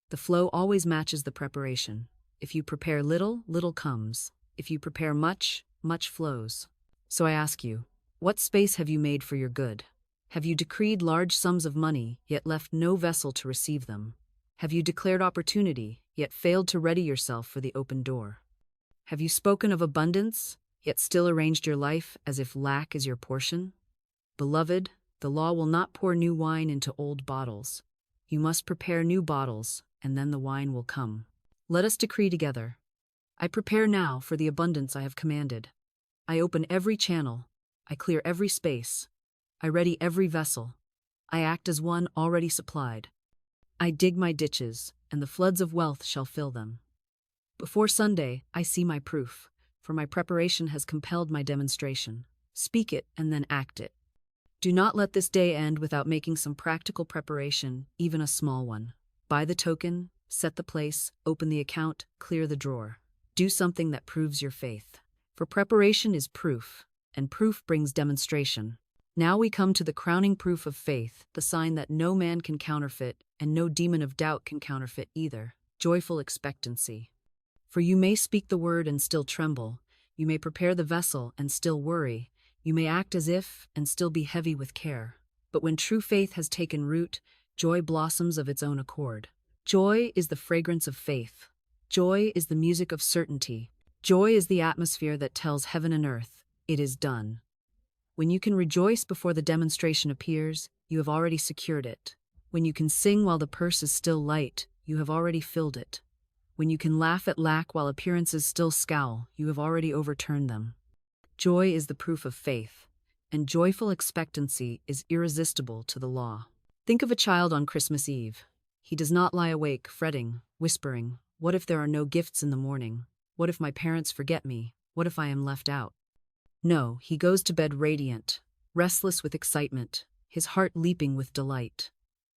The flow always matches the preparation. If you prepare little, little comes. If you prepare much, much flows. So I ask you, what space have you made for your good? Have you decreed large sums of money, yet left no vessel to receive them? Have you declared opportunity, yet failed to ready yourself for the open door? Have you spoken of abundance, yet still arranged your life as if lack is your portion? Beloved, the law will not pour new wine into old bottles. You must prepare new bottles, and then the wine will come. Let us decree together. I prepare now for the abundance I have commanded. I open every channel. I clear every space. I ready every vessel. I act as one already supplied. I dig my ditches, and the floods of wealth shall fill them. Before Sunday, I see my proof, for my preparation has compelled my demonstration. Speak it and then act it. Do not let this day end without making some practical preparation, even a small one. Buy the token, set the place, open the account, clear the drawer. Do something that proves your faith. For preparation is proof, and proof brings demonstration. Now we come to the crowning proof of faith, the sign that no man can counterfeit, and no demon of doubt can counterfeit either: joyful expectancy. For you may speak the word and still tremble, you may prepare the vessel and still worry, you may act as if and still be heavy with care. But when true faith has taken root, joy blossoms of its own accord. Joy is the fragrance of faith. Joy is the music of certainty. Joy is the atmosphere that tells heaven and earth, it is done. When you can rejoice before the demonstration appears, you have already secured it. When you can sing while the purse is still light, you have already filled it. When you can laugh at lack while appearances still scowl, you have already overturned them. Joy is the proof of faith, and joyful expectancy is irresistible to the law. Think of a child on Christmas Eve. He does not lie awake, fretting, whispering, "What if there are no gifts in the morning? What if my parents forget me? What if I am left out?" No, he goes to bed radiant, restless with excitement, his heart leaping with delight.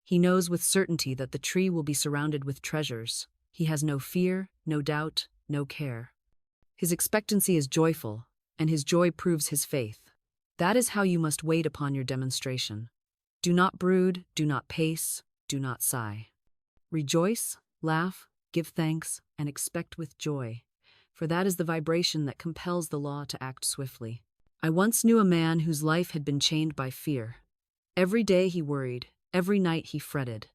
He knows with certainty that the tree will be surrounded with treasures. He has no fear, no doubt, no care. His expectancy is joyful, and his joy proves his faith. That is how you must wait upon your demonstration. Do not brood, do not pace, do not sigh. Rejoice, laugh, give thanks, and expect with joy, for that is the vibration that compels the law to act swiftly. I once knew a man whose life had been chained by fear. Every day he worried, every night he fretted.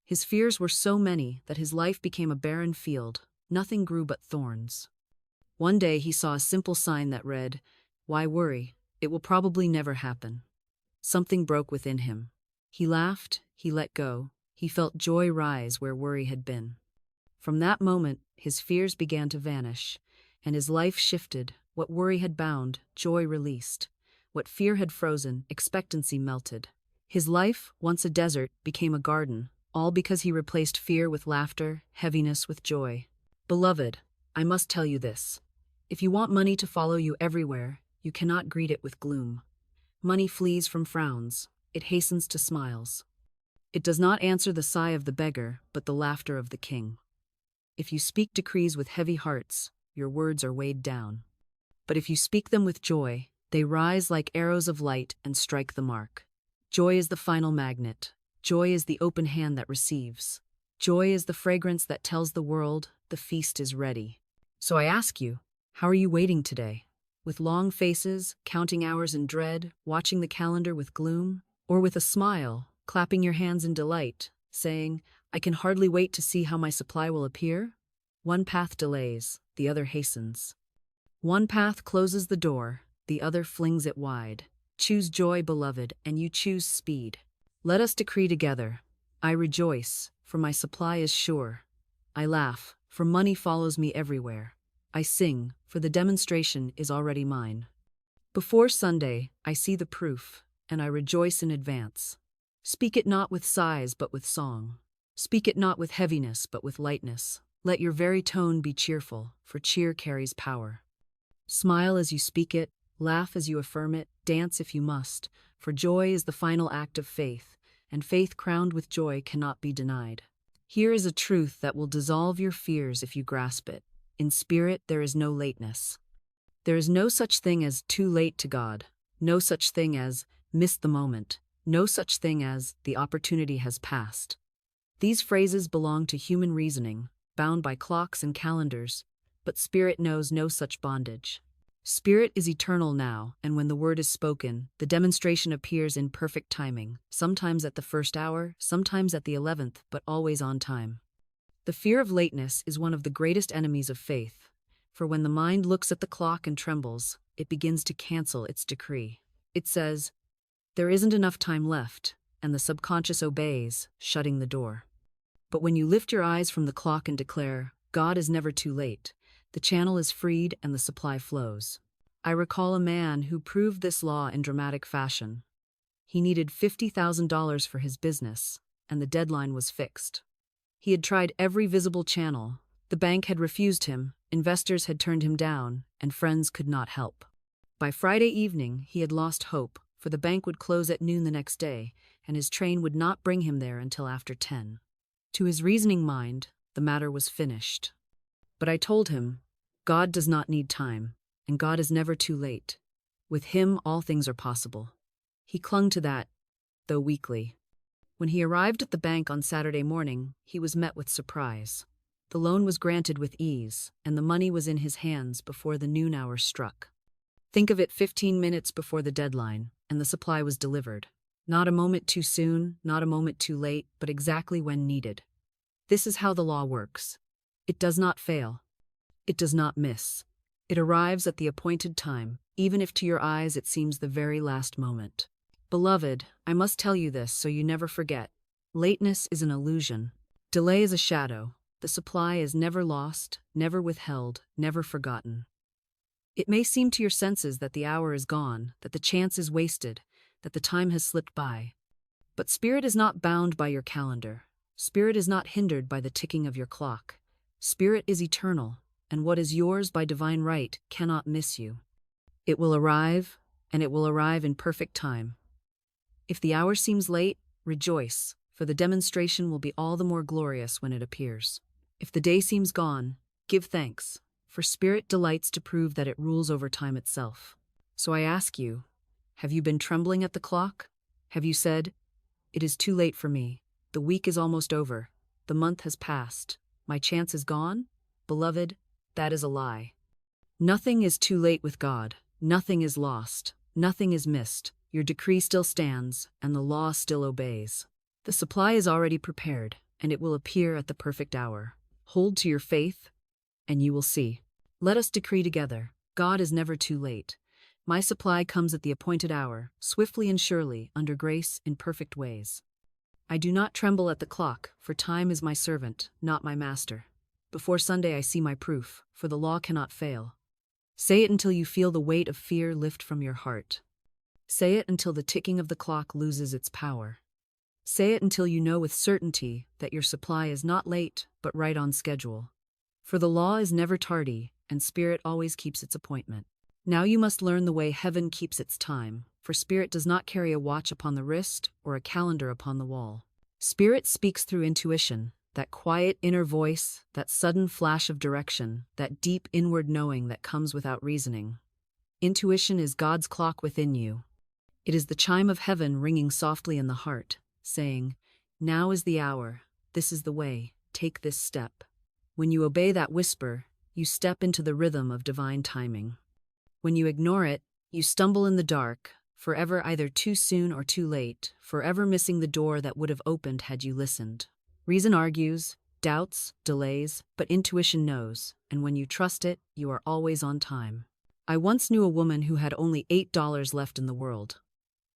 His fears were so many that his life became a barren field, nothing grew but thorns. One day he saw a simple sign that read, "Why worry? It will probably never happen." Something broke within him. He laughed, he let go, he felt joy rise where worry had been. From that moment, his fears began to vanish, and his life shifted. What worry had bound, joy released. What fear had frozen, expectancy melted. His life, once a desert, became a garden, all because he replaced fear with laughter, heaviness with joy. Beloved, I must tell you this. If you want money to follow you everywhere, you cannot greet it with gloom. Money flees from frowns. It hastens to smiles. It does not answer the sigh of the beggar, but the laughter of the king. If you speak decrees with heavy hearts, your words are weighed down. But if you speak them with joy, they rise like arrows of light and strike the mark. Joy is the final magnet. Joy is the open hand that receives. Joy is the fragrance that tells the world, the feast is ready. So I ask you, how are you waiting today? With long faces, counting hours in dread, watching the calendar with gloom? Or with a smile, clapping your hands in delight, saying, "I can hardly wait to see how my supply will appear"? One path delays, the other hastens. One path closes the door, the other flings it wide. Choose joy, beloved, and you choose speed. Let us decree together. I rejoice, for my supply is sure. I laugh, for money follows me everywhere. I sing, for the demonstration is already mine. Before Sunday, I see the proof, and I rejoice in advance. Speak it not with sighs, but with song. Speak it not with heaviness, but with lightness. Let your very tone be cheerful, for cheer carries power. Smile as you speak it, laugh as you affirm it, dance if you must, for joy is the final act of faith, and faith crowned with joy cannot be denied. Here is a truth that will dissolve your fears if you grasp it. In spirit, there is no lateness. There is no such thing as too late to God, no such thing as missed the moment, no such thing as the opportunity has passed. These phrases belong to human reasoning, bound by clocks and calendars, but spirit knows no such bondage. Spirit is eternal now, and when the word is spoken, the demonstration appears in perfect timing, sometimes at the first hour, sometimes at the 11th, but always on time. The fear of lateness is one of the greatest enemies of faith, for when the mind looks at the clock and trembles, it begins to cancel its decree. It says, "There isn't enough time left," and the subconscious obeys, shutting the door. But when you lift your eyes from the clock and declare, "God is never too late," the channel is freed and the supply flows. I recall a man who proved this law in dramatic fashion. He needed $50,000 for his business, and the deadline was fixed. He had tried every visible channel. The bank had refused him, investors had turned him down, and friends could not help. By Friday evening, he had lost hope, for the bank would close at noon the next day, and his train would not bring him there until after 10. To his reasoning mind, the matter was finished. But I told him, God does not need time, and God is never too late. With him, all things are possible. He clung to that, though weakly. When he arrived at the bank on Saturday morning, he was met with surprise. The loan was granted with ease, and the money was in his hands before the noon hour struck. Think of it 15 minutes before the deadline, and the supply was delivered. Not a moment too soon, not a moment too late, but exactly when needed. This is how the law works. It does not fail. It does not miss. It arrives at the appointed time, even if to your eyes it seems the very last moment. Beloved, I must tell you this so you never forget. Lateness is an illusion. Delay is a shadow. The supply is never lost, never withheld, never forgotten. It may seem to your senses that the hour is gone, that the chance is wasted, that the time has slipped by. But Spirit is not bound by your calendar. Spirit is not hindered by the ticking of your clock. Spirit is eternal, and what is yours by divine right cannot miss you. It will arrive, and it will arrive in perfect time. If the hour seems late, rejoice, for the demonstration will be all the more glorious when it appears. If the day seems gone, give thanks, for Spirit delights to prove that it rules over time itself. So I ask you, have you been trembling at the clock? Have you said, "It is too late for me. The week is almost over. The month has passed. My chance is gone"? Beloved, that is a lie. Nothing is too late with God. Nothing is lost. Nothing is missed. Your decree still stands, and the law still obeys. The supply is already prepared, and it will appear at the perfect hour. Hold to your faith, and you will see. Let us decree together. God is never too late. My supply comes at the appointed hour, swiftly and surely, under grace, in perfect ways. I do not tremble at the clock, for time is my servant, not my master. Before Sunday I see my proof, for the law cannot fail. Say it until you feel the weight of fear lift from your heart. Say it until the ticking of the clock loses its power. Say it until you know with certainty that your supply is not late, but right on schedule. For the law is never tardy, and Spirit always keeps its appointment. Now you must learn the way heaven keeps its time, for Spirit does not carry a watch upon the wrist or a calendar upon the wall. Spirit speaks through intuition, that quiet inner voice, that sudden flash of direction, that deep inward knowing that comes without reasoning. Intuition is God's clock within you. It is the chime of heaven ringing softly in the heart, saying, "Now is the hour, this is the way, take this step." When you obey that whisper, you step into the rhythm of divine timing. When you ignore it, you stumble in the dark, forever either too soon or too late, forever missing the door that would have opened had you listened. Reason argues, doubts, delays, but intuition knows, and when you trust it, you are always on time. I once knew a woman who had only $8 left in the world.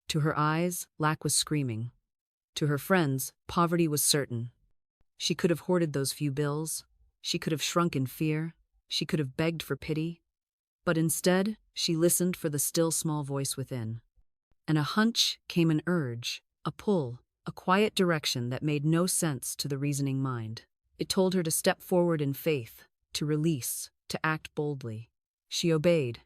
To her eyes, lack was screaming. To her friends, poverty was certain. She could have hoarded those few bills. She could have shrunk in fear. She could have begged for pity. But instead, she listened for the still small voice within. And a hunch came an urge, a pull, a quiet direction that made no sense to the reasoning mind. It told her to step forward in faith, to release, to act boldly. She obeyed.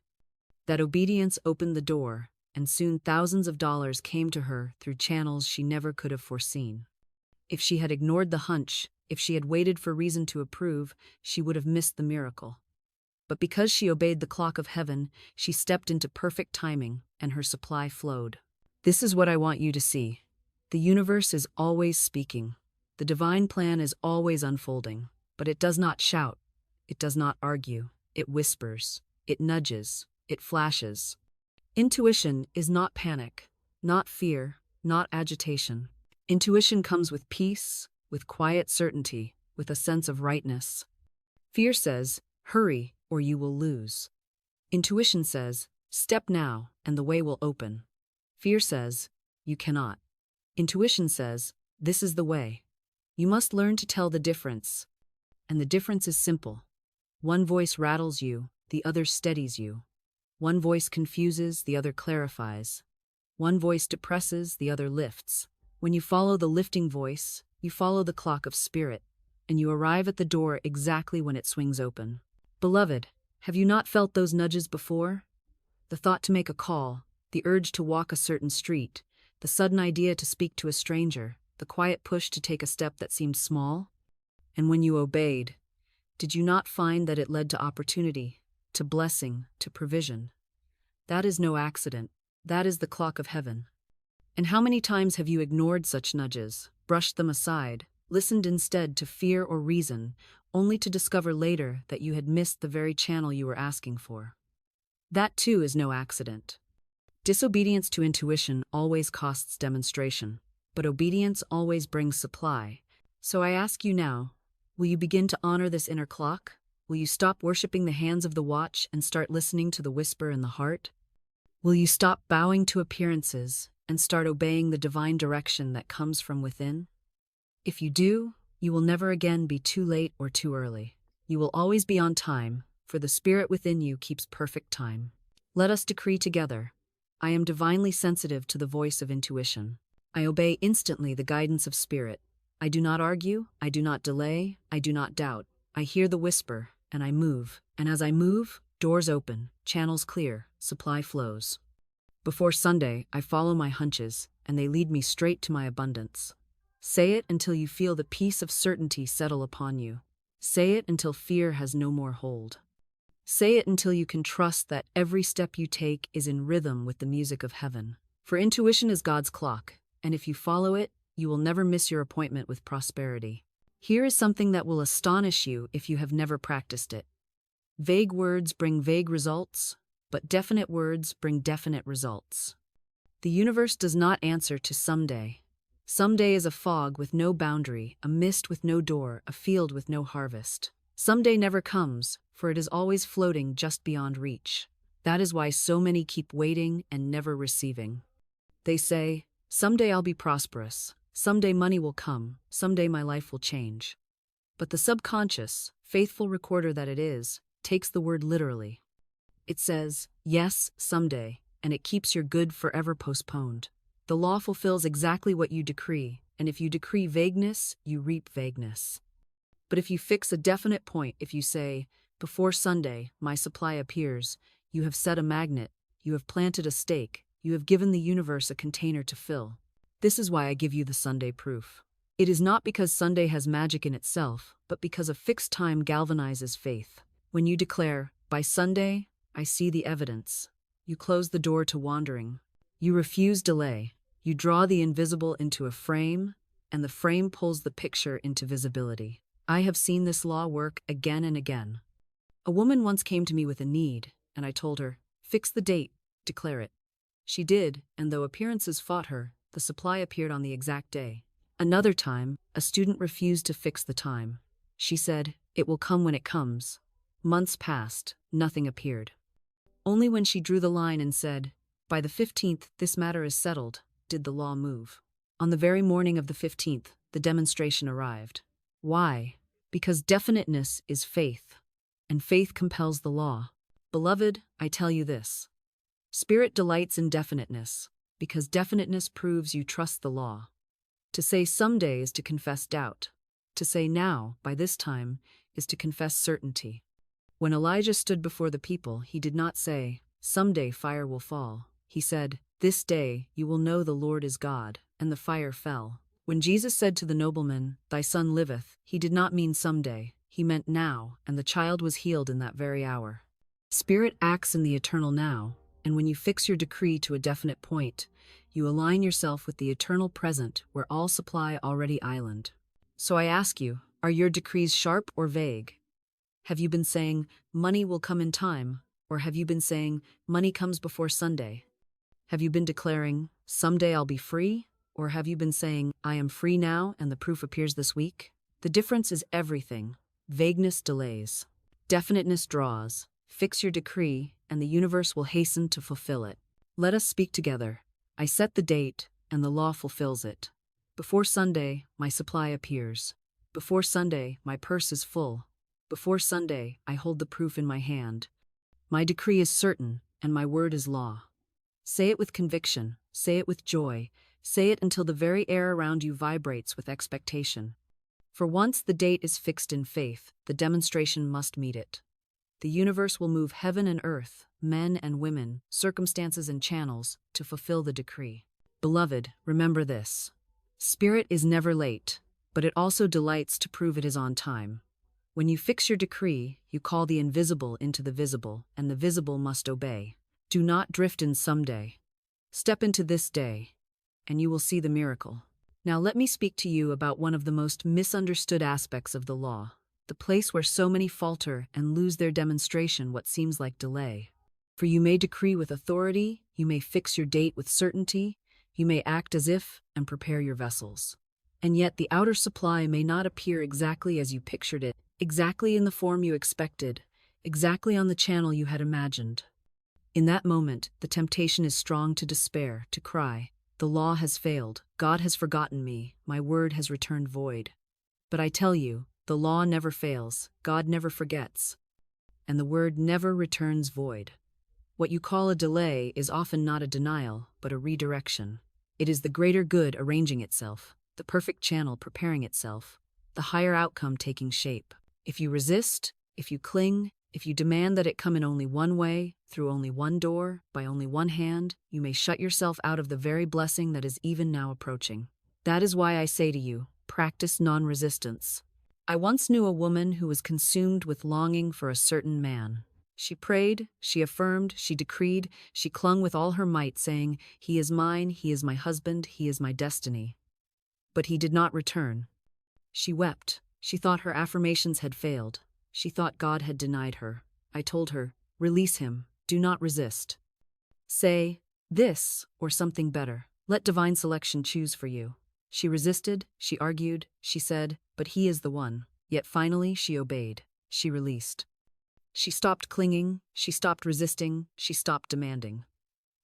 That obedience opened the door, and soon thousands of dollars came to her through channels she never could have foreseen. If she had ignored the hunch, if she had waited for reason to approve, she would have missed the miracle. But because she obeyed the clock of heaven, she stepped into perfect timing, and her supply flowed. This is what I want you to see. The universe is always speaking. The divine plan is always unfolding, but it does not shout. It does not argue. It whispers. It nudges. It flashes. Intuition is not panic, not fear, not agitation. Intuition comes with peace, with quiet certainty, with a sense of rightness. Fear says, "Hurry, or you will lose." Intuition says, "Step now, and the way will open." Fear says, "You cannot." Intuition says, "This is the way." You must learn to tell the difference. And the difference is simple. One voice rattles you, the other steadies you. One voice confuses, the other clarifies. One voice depresses, the other lifts. When you follow the lifting voice, you follow the clock of Spirit. and you arrive at the door exactly when it swings open. Beloved, have you not felt those nudges before? The thought to make a call, the urge to walk a certain street, the sudden idea to speak to a stranger, the quiet push to take a step that seemed small? And when you obeyed, did you not find that it led to opportunity, to blessing, to provision? That is no accident. That is the clock of heaven. And how many times have you ignored such nudges, brushed them aside, listened instead to fear or reason, only to discover later that you had missed the very channel you were asking for? That too is no accident. Disobedience to intuition always costs demonstration, but obedience always brings supply. So I ask you now, will you begin to honor this inner clock? Will you stop worshiping the hands of the watch and start listening to the whisper in the heart? Will you stop bowing to appearances and start obeying the divine direction that comes from within? If you do, you will never again be too late or too early. You will always be on time, for the spirit within you keeps perfect time. Let us decree together. I am divinely sensitive to the voice of intuition. I obey instantly the guidance of spirit. I do not argue, I do not delay, I do not doubt. I hear the whisper, and I move. And as I move, doors open, channels clear, supply flows. Before Sunday, I follow my hunches, and they lead me straight to my abundance. Say it until you feel the peace of certainty settle upon you. Say it until fear has no more hold. Say it until you can trust that every step you take is in rhythm with the music of heaven. For intuition is God's clock, and if you follow it, you will never miss your appointment with prosperity. Here is something that will astonish you if you have never practiced it. Vague words bring vague results, but definite words bring definite results. The universe does not answer to someday. Someday is a fog with no boundary, a mist with no door, a field with no harvest. Someday never comes, for it is always floating just beyond reach. That is why so many keep waiting and never receiving. They say, someday I'll be prosperous, someday money will come, someday my life will change. But the subconscious, faithful recorder that it is, takes the word literally. It says, yes, someday, and it keeps your good forever postponed. The law fulfills exactly what you decree, and if you decree vagueness, you reap vagueness. But if you fix a definite point, if you say, before Sunday, my supply appears, you have set a magnet, you have planted a stake, you have given the universe a container to fill. This is why I give you the Sunday proof. It is not because Sunday has magic in itself, but because a fixed time galvanizes faith. When you declare, by Sunday, I see the evidence, you close the door to wandering. You refuse delay. You draw the invisible into a frame, and the frame pulls the picture into visibility. I have seen this law work again and again. A woman once came to me with a need, and I told her, fix the date, declare it. She did, and though appearances fought her, the supply appeared on the exact day. Another time, a student refused to fix the time. She said, it will come when it comes. Months passed, nothing appeared. Only when she drew the line and said, by the 15th, this matter is settled, did the law move. On the very morning of the 15th, the demonstration arrived. Why? Because definiteness is faith, and faith compels the law. Beloved, I tell you this. Spirit delights in definiteness, because definiteness proves you trust the law. To say someday is to confess doubt. To say now, by this time, is to confess certainty. When Elijah stood before the people, he did not say, someday fire will fall. He said, this day you will know the Lord is God, and the fire fell. When Jesus said to the nobleman, thy son liveth, he did not mean someday, he meant now, and the child was healed in that very hour. Spirit acts in the eternal now, and when you fix your decree to a definite point, you align yourself with the eternal present where all supply already island. So I ask you, are your decrees sharp or vague? Have you been saying, money will come in time, or have you been saying, money comes before Sunday? Have you been declaring, someday I'll be free? Or have you been saying, I am free now and the proof appears this week? The difference is everything. Vagueness delays. Definiteness draws. Fix your decree, and the universe will hasten to fulfill it. Let us speak together. I set the date, and the law fulfills it. Before Sunday, my supply appears. Before Sunday, my purse is full. Before Sunday, I hold the proof in my hand. My decree is certain, and my word is law. Say it with conviction. Say it with joy. Say it until the very air around you vibrates with expectation. For once the date is fixed in faith, the demonstration must meet it. The universe will move heaven and earth, men and women, circumstances and channels, to fulfill the decree. Beloved, remember this. Spirit is never late, but it also delights to prove it is on time. When you fix your decree, you call the invisible into the visible, and the visible must obey. Do not drift in someday. Step into this day, and you will see the miracle. Now let me speak to you about one of the most misunderstood aspects of the law, the place where so many falter and lose their demonstration what seems like delay. For you may decree with authority, you may fix your date with certainty, you may act as if and prepare your vessels. And yet the outer supply may not appear exactly as you pictured it, exactly in the form you expected, exactly on the channel you had imagined. In that moment, the temptation is strong to despair, to cry, "The law has failed, God has forgotten me, my word has returned void." But I tell you, the law never fails, God never forgets, and the word never returns void. What you call a delay is often not a denial, but a redirection. It is the greater good arranging itself, the perfect channel preparing itself, the higher outcome taking shape. If you resist, if you cling, if you demand that it come in only one way, through only one door, by only one hand, you may shut yourself out of the very blessing that is even now approaching. That is why I say to you, practice non-resistance. I once knew a woman who was consumed with longing for a certain man. She prayed, she affirmed, she decreed, she clung with all her might, saying, "He is mine, he is my husband, he is my destiny." But he did not return. She wept. She thought her affirmations had failed. She thought God had denied her. I told her, release him, do not resist. Say, this or something better. Let divine selection choose for you. She resisted, she argued, she said, but he is the one. Yet finally she obeyed. She released. She stopped clinging, she stopped resisting, she stopped demanding.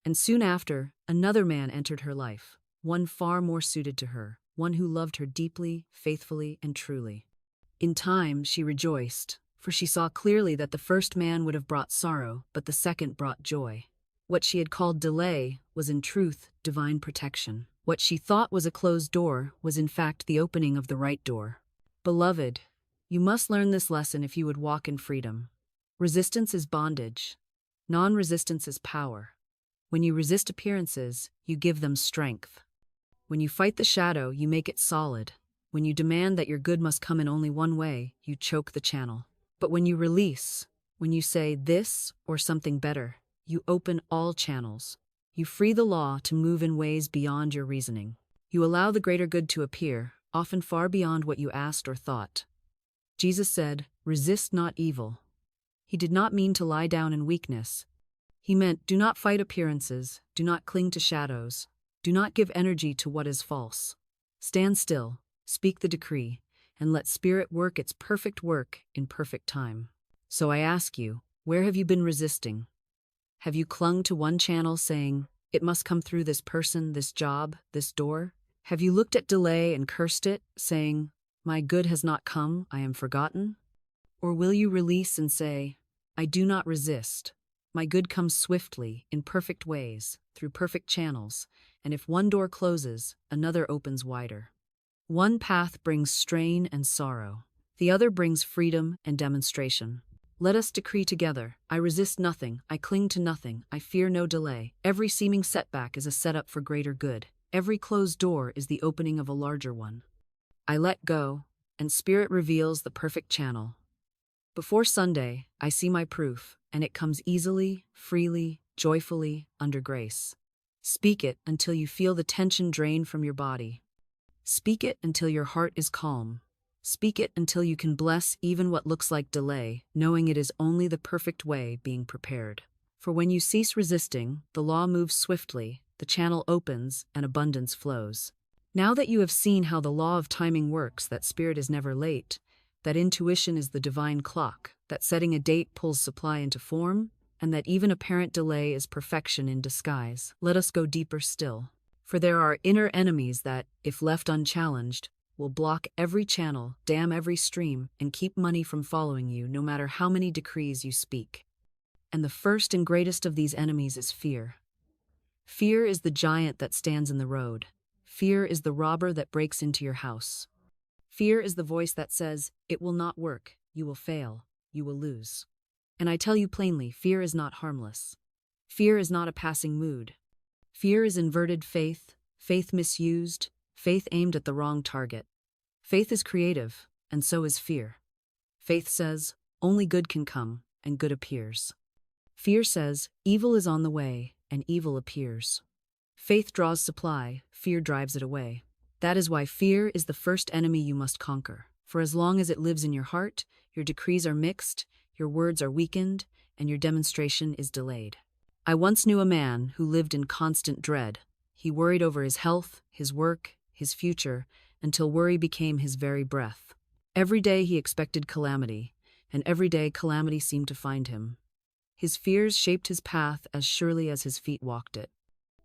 And soon after, another man entered her life, one far more suited to her, one who loved her deeply, faithfully, and truly. In time, she rejoiced, for she saw clearly that the first man would have brought sorrow, but the second brought joy. What she had called delay was in truth divine protection. What she thought was a closed door was in fact the opening of the right door. Beloved, you must learn this lesson if you would walk in freedom. Resistance is bondage. Non-resistance is power. When you resist appearances, you give them strength. When you fight the shadow, you make it solid. When you demand that your good must come in only one way, you choke the channel. But when you release, when you say this or something better, you open all channels. You free the law to move in ways beyond your reasoning. You allow the greater good to appear, often far beyond what you asked or thought. Jesus said, "Resist not evil." He did not mean to lie down in weakness. He meant, do not fight appearances, do not cling to shadows, do not give energy to what is false. Stand still, speak the decree, and let Spirit work its perfect work in perfect time. So I ask you, where have you been resisting? Have you clung to one channel saying, it must come through this person, this job, this door? Have you looked at delay and cursed it, saying, my good has not come, I am forgotten? Or will you release and say, I do not resist. My good comes swiftly, in perfect ways, through perfect channels, and if one door closes, another opens wider. One path brings strain and sorrow. The other brings freedom and demonstration. Let us decree together, I resist nothing, I cling to nothing, I fear no delay. Every seeming setback is a setup for greater good. Every closed door is the opening of a larger one. I let go, and Spirit reveals the perfect channel. Before Sunday, I see my proof, and it comes easily, freely, joyfully, under grace. Speak it until you feel the tension drain from your body. Speak it until your heart is calm. Speak it until you can bless even what looks like delay, knowing it is only the perfect way being prepared. For when you cease resisting, the law moves swiftly, the channel opens, and abundance flows. Now that you have seen how the law of timing works, that Spirit is never late, that intuition is the divine clock, that setting a date pulls supply into form, and that even apparent delay is perfection in disguise, let us go deeper still. For there are inner enemies that, if left unchallenged, will block every channel, dam every stream, and keep money from following you no matter how many decrees you speak. And the first and greatest of these enemies is fear. Fear is the giant that stands in the road. Fear is the robber that breaks into your house. Fear is the voice that says, "It will not work, you will fail, you will lose." And I tell you plainly, fear is not harmless. Fear is not a passing mood. Fear is inverted faith, faith misused, faith aimed at the wrong target. Faith is creative, and so is fear. Faith says, only good can come, and good appears. Fear says, evil is on the way, and evil appears. Faith draws supply, fear drives it away. That is why fear is the first enemy you must conquer. For as long as it lives in your heart, your decrees are mixed, your words are weakened, and your demonstration is delayed. I once knew a man who lived in constant dread. He worried over his health, his work, his future, until worry became his very breath. Every day he expected calamity, and every day calamity seemed to find him. His fears shaped his path as surely as his feet walked it.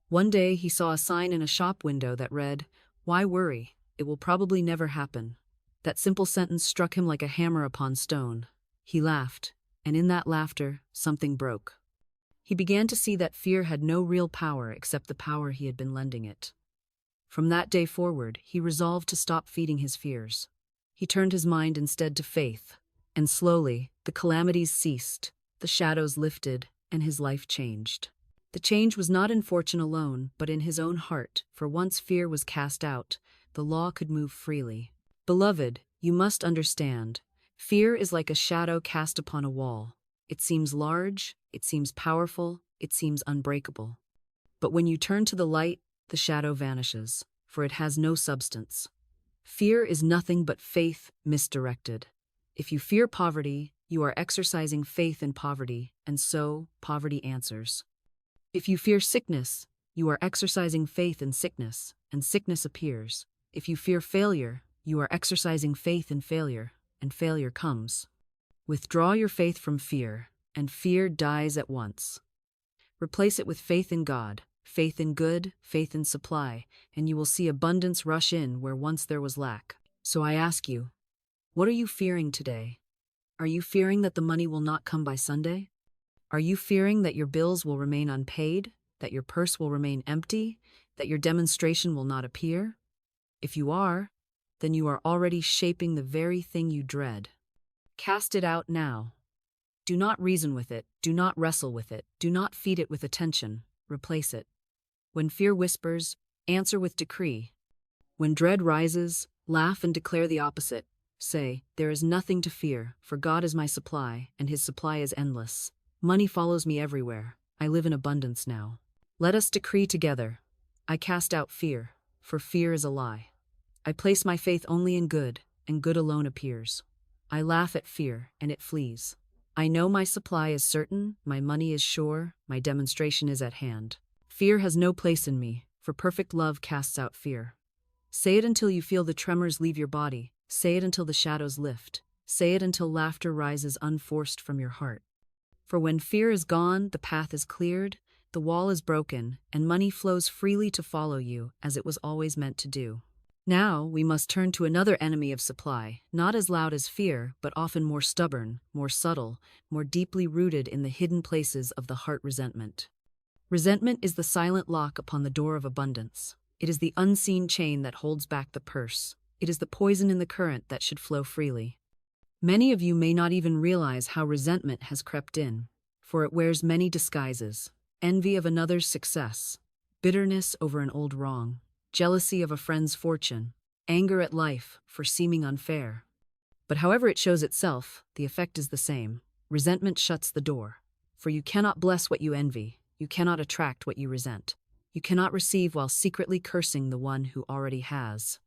One day he saw a sign in a shop window that read, "Why worry? It will probably never happen." That simple sentence struck him like a hammer upon stone. He laughed, and in that laughter, something broke. He began to see that fear had no real power except the power he had been lending it. From that day forward, he resolved to stop feeding his fears. He turned his mind instead to faith, and slowly, the calamities ceased, the shadows lifted, and his life changed. The change was not in fortune alone, but in his own heart, for once fear was cast out, the law could move freely. Beloved, you must understand, fear is like a shadow cast upon a wall. It seems large, it seems powerful, it seems unbreakable. But when you turn to the light, the shadow vanishes, for it has no substance. Fear is nothing but faith misdirected. If you fear poverty, you are exercising faith in poverty, and so poverty answers. If you fear sickness, you are exercising faith in sickness, and sickness appears. If you fear failure, you are exercising faith in failure, and failure comes. Withdraw your faith from fear, and fear dies at once. Replace it with faith in God, faith in good, faith in supply, and you will see abundance rush in where once there was lack. So I ask you, what are you fearing today? Are you fearing that the money will not come by Sunday? Are you fearing that your bills will remain unpaid, that your purse will remain empty, that your demonstration will not appear? If you are, then you are already shaping the very thing you dread. Cast it out now. Do not reason with it, do not wrestle with it, do not feed it with attention, replace it. When fear whispers, answer with decree. When dread rises, laugh and declare the opposite. Say, there is nothing to fear, for God is my supply, and his supply is endless. Money follows me everywhere. I live in abundance now. Let us decree together. I cast out fear, for fear is a lie. I place my faith only in good, and good alone appears. I laugh at fear, and it flees. I know my supply is certain, my money is sure, my demonstration is at hand. Fear has no place in me, for perfect love casts out fear. Say it until you feel the tremors leave your body. Say it until the shadows lift. Say it until laughter rises unforced from your heart. For when fear is gone, the path is cleared, the wall is broken, and money flows freely to follow you, as it was always meant to do. Now, we must turn to another enemy of supply, not as loud as fear, but often more stubborn, more subtle, more deeply rooted in the hidden places of the heart: resentment. Resentment is the silent lock upon the door of abundance. It is the unseen chain that holds back the purse. It is the poison in the current that should flow freely. Many of you may not even realize how resentment has crept in, for it wears many disguises: envy of another's success, bitterness over an old wrong, jealousy of a friend's fortune, anger at life for seeming unfair. But however it shows itself, the effect is the same. Resentment shuts the door, for you cannot bless what you envy, you cannot attract what you resent. You cannot receive while secretly cursing the one who already has.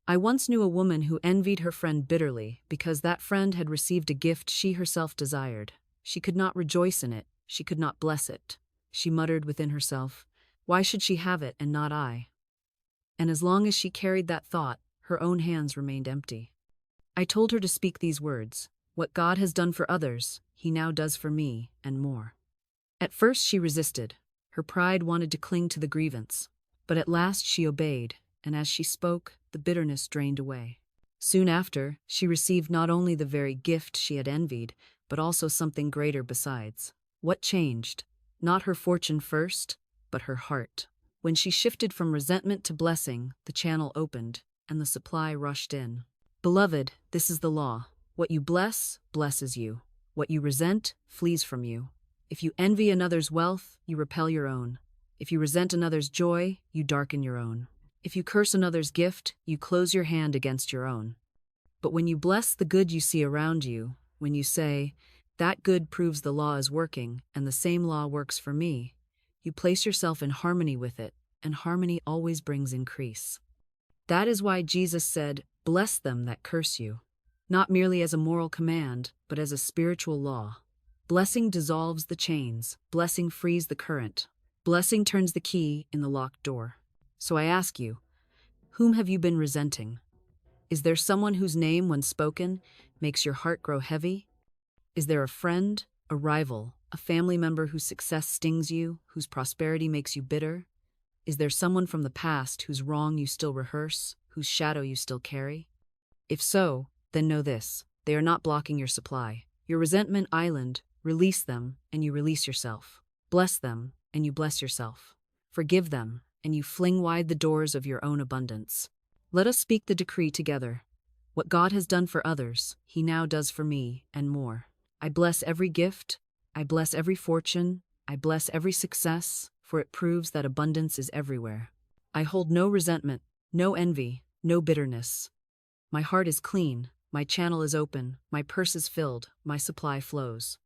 I once knew a woman who envied her friend bitterly because that friend had received a gift she herself desired. She could not rejoice in it, she could not bless it. She muttered within herself, "Why should she have it and not I?" And as long as she carried that thought, her own hands remained empty. I told her to speak these words: "What God has done for others, he now does for me, and more." At first she resisted. Her pride wanted to cling to the grievance. But at last she obeyed, and as she spoke, the bitterness drained away. Soon after, she received not only the very gift she had envied, but also something greater besides. What changed? Not her fortune first, but her heart. When she shifted from resentment to blessing, the channel opened, and the supply rushed in. Beloved, this is the law. What you bless, blesses you. What you resent, flees from you. If you envy another's wealth, you repel your own. If you resent another's joy, you darken your own. If you curse another's gift, you close your hand against your own. But when you bless the good you see around you, when you say, "That good proves the law is working, and the same law works for me," you place yourself in harmony with it, and harmony always brings increase. That is why Jesus said, "Bless them that curse you," not merely as a moral command, but as a spiritual law. Blessing dissolves the chains, blessing frees the current, blessing turns the key in the locked door. So I ask you, whom have you been resenting? Is there someone whose name, when spoken, makes your heart grow heavy? Is there a friend, a rival, a family member whose success stings you, whose prosperity makes you bitter? Is there someone from the past whose wrong you still rehearse, whose shadow you still carry? If so, then know this: they are not blocking your supply. Your resentment island, release them, and you release yourself. Bless them, and you bless yourself. Forgive them, and you fling wide the doors of your own abundance. Let us speak the decree together. What God has done for others, He now does for me, and more. I bless every gift, I bless every fortune, I bless every success, for it proves that abundance is everywhere. I hold no resentment, no envy, no bitterness. My heart is clean, my channel is open, my purse is filled, my supply flows.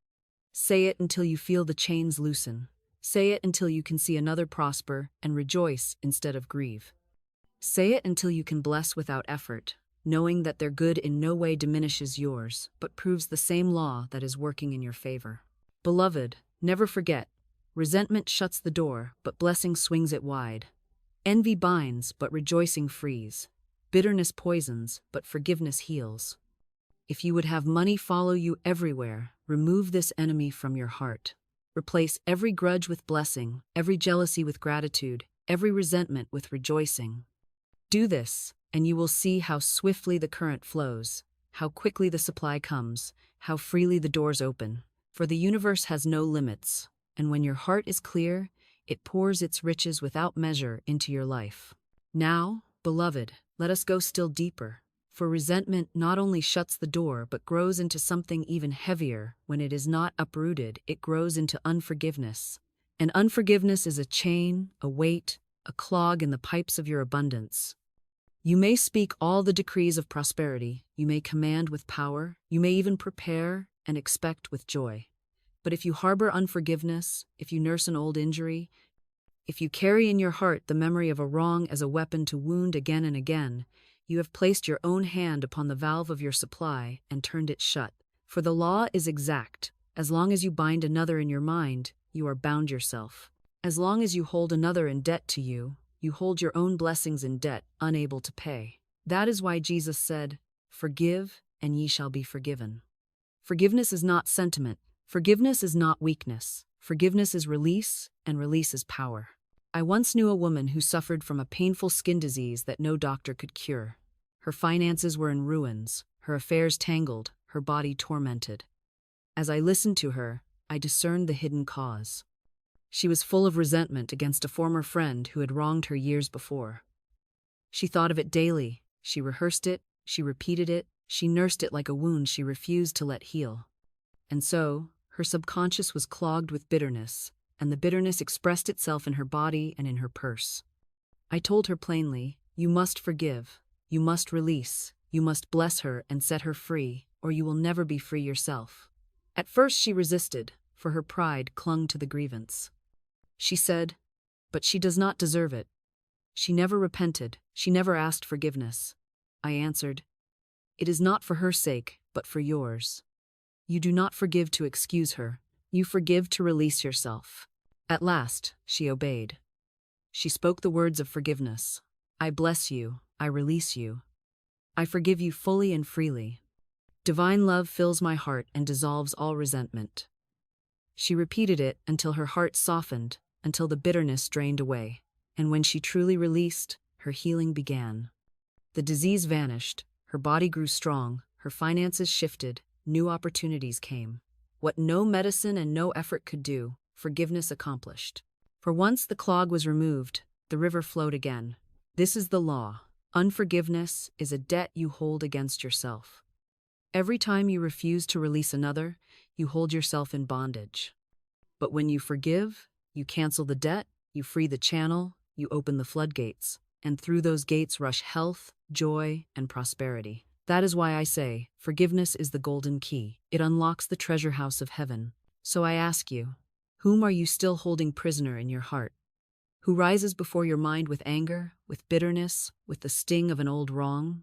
Say it until you feel the chains loosen. Say it until you can see another prosper and rejoice instead of grieve. Say it until you can bless without effort, knowing that their good in no way diminishes yours, but proves the same law that is working in your favor. Beloved, never forget, resentment shuts the door, but blessing swings it wide. Envy binds, but rejoicing frees. Bitterness poisons, but forgiveness heals. If you would have money follow you everywhere, remove this enemy from your heart. Replace every grudge with blessing, every jealousy with gratitude, every resentment with rejoicing. Do this, and you will see how swiftly the current flows, how quickly the supply comes, how freely the doors open. For the universe has no limits, and when your heart is clear, it pours its riches without measure into your life. Now, beloved, let us go still deeper. For resentment not only shuts the door but grows into something even heavier. When it is not uprooted, it grows into unforgiveness. And unforgiveness is a chain, a weight, a clog in the pipes of your abundance. You may speak all the decrees of prosperity, you may command with power, you may even prepare and expect with joy. But if you harbor unforgiveness, if you nurse an old injury, if you carry in your heart the memory of a wrong as a weapon to wound again and again, you have placed your own hand upon the valve of your supply and turned it shut. For the law is exact. As long as you bind another in your mind, you are bound yourself. As long as you hold another in debt to you, you hold your own blessings in debt, unable to pay. That is why Jesus said, "Forgive, and ye shall be forgiven." Forgiveness is not sentiment. Forgiveness is not weakness. Forgiveness is release, and release is power. I once knew a woman who suffered from a painful skin disease that no doctor could cure. Her finances were in ruins, her affairs tangled, her body tormented. As I listened to her, I discerned the hidden cause. She was full of resentment against a former friend who had wronged her years before. She thought of it daily, she rehearsed it, she repeated it, she nursed it like a wound she refused to let heal. And so, her subconscious was clogged with bitterness, and the bitterness expressed itself in her body and in her purse. I told her plainly, "You must forgive, you must release, you must bless her and set her free, or you will never be free yourself." At first she resisted, for her pride clung to the grievance. She said, "But she does not deserve it. She never repented, she never asked forgiveness." I answered, "It is not for her sake, but for yours. You do not forgive to excuse her. You forgive to release yourself." At last, she obeyed. She spoke the words of forgiveness. "I bless you, I release you. I forgive you fully and freely. Divine love fills my heart and dissolves all resentment." She repeated it until her heart softened, until the bitterness drained away. And when she truly released, her healing began. The disease vanished, her body grew strong, her finances shifted, new opportunities came. What no medicine and no effort could do, forgiveness accomplished. For once the clog was removed, the river flowed again. This is the law. Unforgiveness is a debt you hold against yourself. Every time you refuse to release another, you hold yourself in bondage. But when you forgive, you cancel the debt, you free the channel, you open the floodgates, and through those gates rush health, joy, and prosperity. That is why I say, forgiveness is the golden key. It unlocks the treasure house of heaven. So I ask you, whom are you still holding prisoner in your heart? Who rises before your mind with anger, with bitterness, with the sting of an old wrong?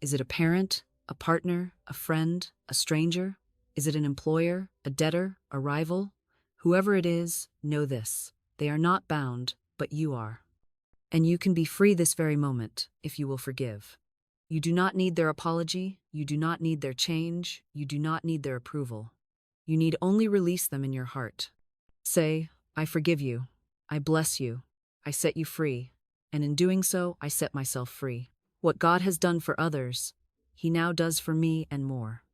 Is it a parent, a partner, a friend, a stranger? Is it an employer, a debtor, a rival? Whoever it is, know this. They are not bound, but you are. And you can be free this very moment, if you will forgive. You do not need their apology, you do not need their change, you do not need their approval. You need only release them in your heart. Say, I forgive you, I bless you, I set you free, and in doing so, I set myself free. What God has done for others, He now does for me and more.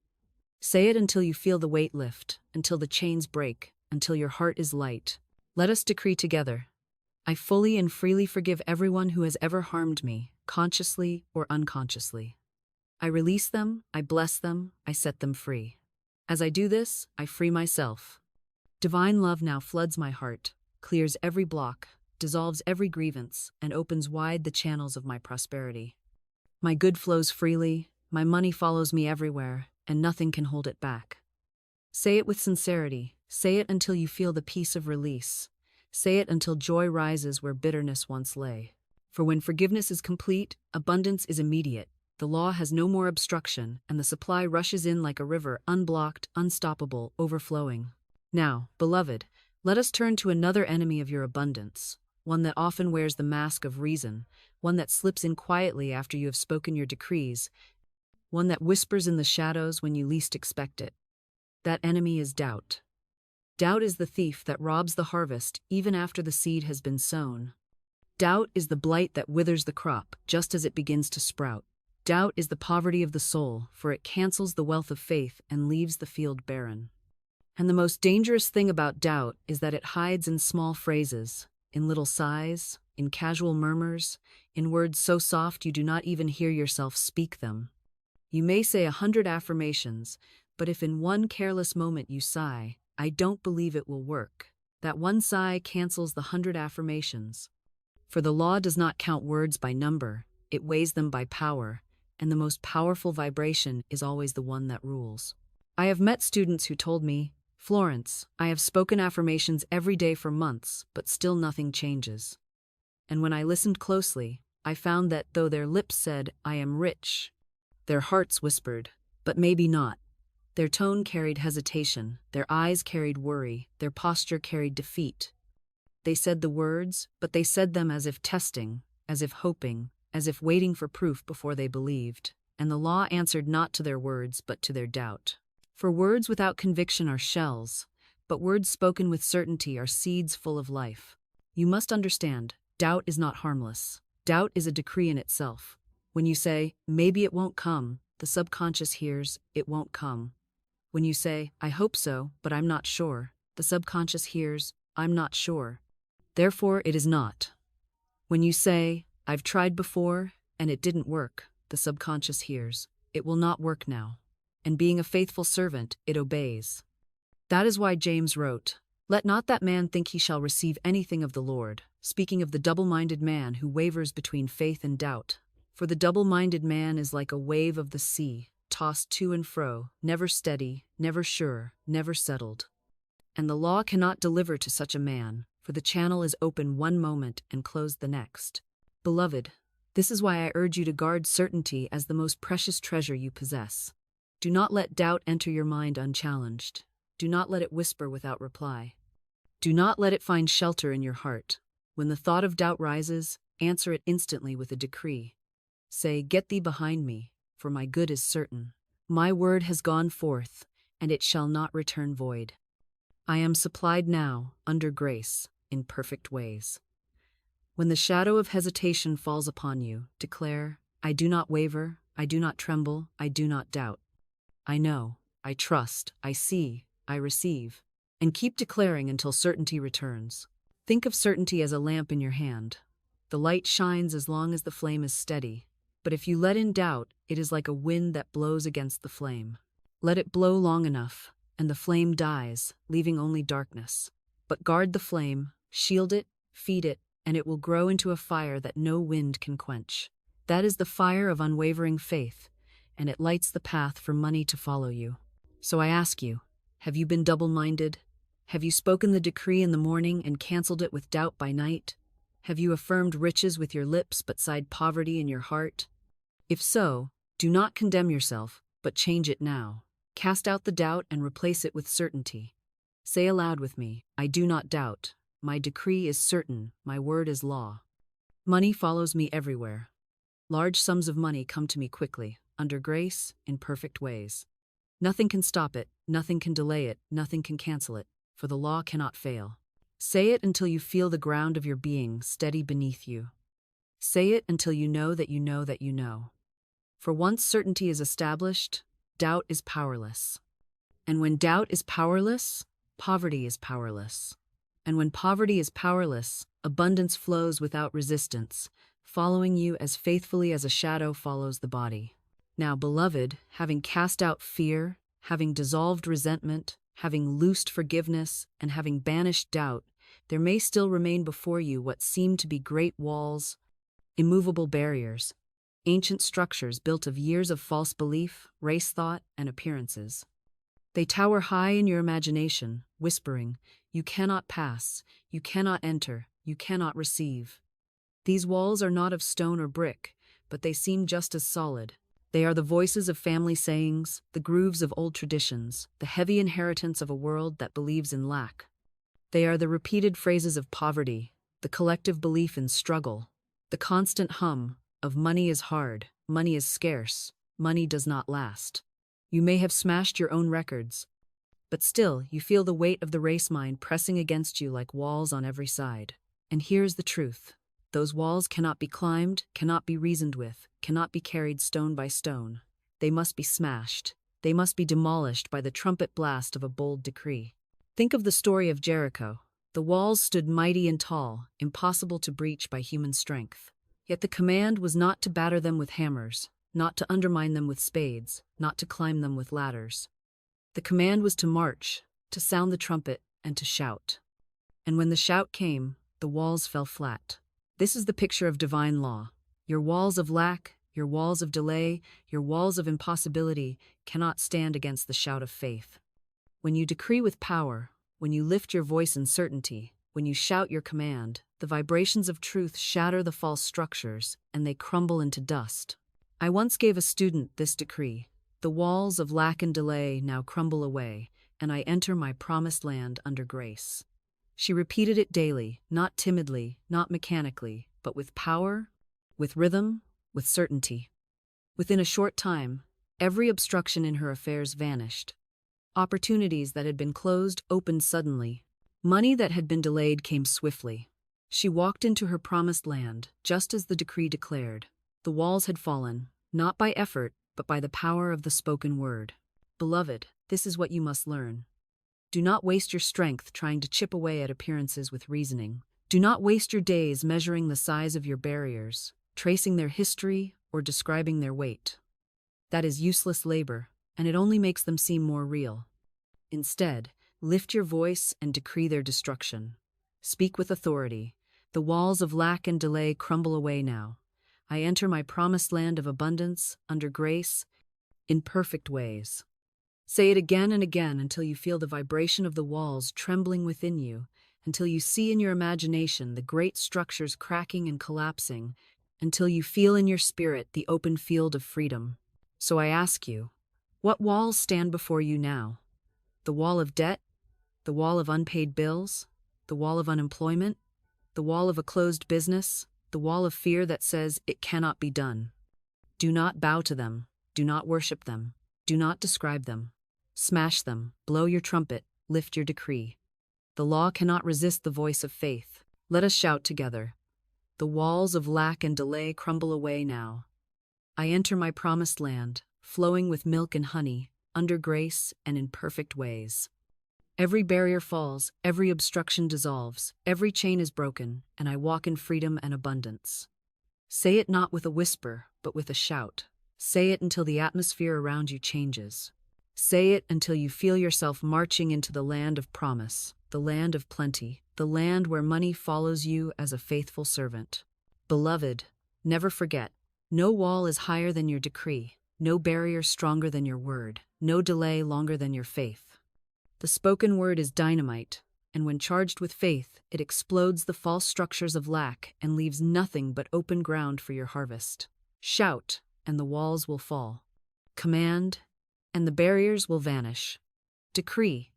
Say it until you feel the weight lift, until the chains break, until your heart is light. Let us decree together. I fully and freely forgive everyone who has ever harmed me, consciously or unconsciously. I release them, I bless them, I set them free. As I do this, I free myself. Divine love now floods my heart, clears every block, dissolves every grievance, and opens wide the channels of my prosperity. My good flows freely, my money follows me everywhere, and nothing can hold it back. Say it with sincerity, say it until you feel the peace of release. Say it until joy rises where bitterness once lay. For when forgiveness is complete, abundance is immediate. The law has no more obstruction, and the supply rushes in like a river, unblocked, unstoppable, overflowing. Now, beloved, let us turn to another enemy of your abundance, one that often wears the mask of reason, one that slips in quietly after you have spoken your decrees, one that whispers in the shadows when you least expect it. That enemy is doubt. Doubt is the thief that robs the harvest even after the seed has been sown. Doubt is the blight that withers the crop just as it begins to sprout. Doubt is the poverty of the soul, for it cancels the wealth of faith and leaves the field barren. And the most dangerous thing about doubt is that it hides in small phrases, in little sighs, in casual murmurs, in words so soft you do not even hear yourself speak them. You may say 100 affirmations, but if in one careless moment you sigh, I don't believe it will work. That one sigh cancels the 100 affirmations. For the law does not count words by number, it weighs them by power, and the most powerful vibration is always the one that rules. I have met students who told me, Florence, I have spoken affirmations every day for months, but still nothing changes. And when I listened closely, I found that though their lips said, I am rich, their hearts whispered, but maybe not. Their tone carried hesitation, their eyes carried worry, their posture carried defeat. They said the words, but they said them as if testing, as if hoping, as if waiting for proof before they believed. And the law answered not to their words, but to their doubt. For words without conviction are shells, but words spoken with certainty are seeds full of life. You must understand, doubt is not harmless. Doubt is a decree in itself. When you say, maybe it won't come, the subconscious hears, it won't come. When you say, I hope so, but I'm not sure, the subconscious hears, I'm not sure. Therefore, it is not. When you say, I've tried before, and it didn't work, the subconscious hears, it will not work now. And being a faithful servant, it obeys. That is why James wrote, Let not that man think he shall receive anything of the Lord, speaking of the double-minded man who wavers between faith and doubt. For the double-minded man is like a wave of the sea, tossed to and fro, never steady, never sure, never settled. And the law cannot deliver to such a man, for the channel is open one moment and closed the next. Beloved, this is why I urge you to guard certainty as the most precious treasure you possess. Do not let doubt enter your mind unchallenged. Do not let it whisper without reply. Do not let it find shelter in your heart. When the thought of doubt rises, answer it instantly with a decree. Say, Get thee behind me, for my good is certain. My word has gone forth, and it shall not return void. I am supplied now, under grace, in perfect ways. When the shadow of hesitation falls upon you, declare, I do not waver, I do not tremble, I do not doubt. I know, I trust, I see, I receive. And keep declaring until certainty returns. Think of certainty as a lamp in your hand. The light shines as long as the flame is steady. But if you let in doubt, it is like a wind that blows against the flame. Let it blow long enough, and the flame dies, leaving only darkness. But guard the flame, shield it, feed it, and it will grow into a fire that no wind can quench. That is the fire of unwavering faith, and it lights the path for money to follow you. So I ask you, have you been double-minded? Have you spoken the decree in the morning and canceled it with doubt by night? Have you affirmed riches with your lips but sighed poverty in your heart? If so, do not condemn yourself, but change it now. Cast out the doubt and replace it with certainty. Say aloud with me, I do not doubt. My decree is certain, my word is law. Money follows me everywhere. Large sums of money come to me quickly, under grace, in perfect ways. Nothing can stop it, nothing can delay it, nothing can cancel it, for the law cannot fail. Say it until you feel the ground of your being steady beneath you. Say it until you know that you know that you know. For once certainty is established, doubt is powerless. And when doubt is powerless, poverty is powerless. And when poverty is powerless, abundance flows without resistance, following you as faithfully as a shadow follows the body. Now, beloved, having cast out fear, having dissolved resentment, having loosed forgiveness, and having banished doubt, there may still remain before you what seem to be great walls, immovable barriers, ancient structures built of years of false belief, race thought, and appearances. They tower high in your imagination, whispering, you cannot pass, you cannot enter, you cannot receive. These walls are not of stone or brick, but they seem just as solid. They are the voices of family sayings, the grooves of old traditions, the heavy inheritance of a world that believes in lack. They are the repeated phrases of poverty, the collective belief in struggle, the constant hum of money is hard, money is scarce, money does not last. You may have smashed your own records, but still you feel the weight of the race mind pressing against you like walls on every side. And here's the truth. Those walls cannot be climbed, cannot be reasoned with, cannot be carried stone by stone. They must be smashed. They must be demolished by the trumpet blast of a bold decree. Think of the story of Jericho. The walls stood mighty and tall, impossible to breach by human strength. Yet the command was not to batter them with hammers, not to undermine them with spades, not to climb them with ladders. The command was to march, to sound the trumpet, and to shout. And when the shout came, the walls fell flat. This is the picture of divine law. Your walls of lack, your walls of delay, your walls of impossibility cannot stand against the shout of faith. When you decree with power, when you lift your voice in certainty, when you shout your command, the vibrations of truth shatter the false structures, and they crumble into dust. I once gave a student this decree: the walls of lack and delay now crumble away, and I enter my promised land under grace. She repeated it daily, not timidly, not mechanically, but with power, with rhythm, with certainty. Within a short time, every obstruction in her affairs vanished. Opportunities that had been closed opened suddenly. Money that had been delayed came swiftly. She walked into her promised land, just as the decree declared. The walls had fallen, not by effort, but by the power of the spoken word. Beloved, this is what you must learn. Do not waste your strength trying to chip away at appearances with reasoning. Do not waste your days measuring the size of your barriers, tracing their history, or describing their weight. That is useless labor, and it only makes them seem more real. Instead, lift your voice and decree their destruction. Speak with authority. The walls of lack and delay crumble away now. I enter my promised land of abundance, under grace, in perfect ways. Say it again and again until you feel the vibration of the walls trembling within you, until you see in your imagination the great structures cracking and collapsing, until you feel in your spirit the open field of freedom. So I ask you, what walls stand before you now? The wall of debt? The wall of unpaid bills? The wall of unemployment? The wall of a closed business? The wall of fear that says it cannot be done? Do not bow to them. Do not worship them. Do not describe them. Smash them, blow your trumpet, lift your decree. The law cannot resist the voice of faith. Let us shout together. The walls of lack and delay crumble away now. I enter my promised land, flowing with milk and honey, under grace and in perfect ways. Every barrier falls, every obstruction dissolves, every chain is broken, and I walk in freedom and abundance. Say it not with a whisper, but with a shout. Say it until the atmosphere around you changes. Say it until you feel yourself marching into the land of promise, the land of plenty, the land where money follows you as a faithful servant. Beloved, never forget, no wall is higher than your decree, no barrier stronger than your word, no delay longer than your faith. The spoken word is dynamite, and when charged with faith, it explodes the false structures of lack and leaves nothing but open ground for your harvest. Shout, and the walls will fall. Command, and the barriers will vanish. Decree,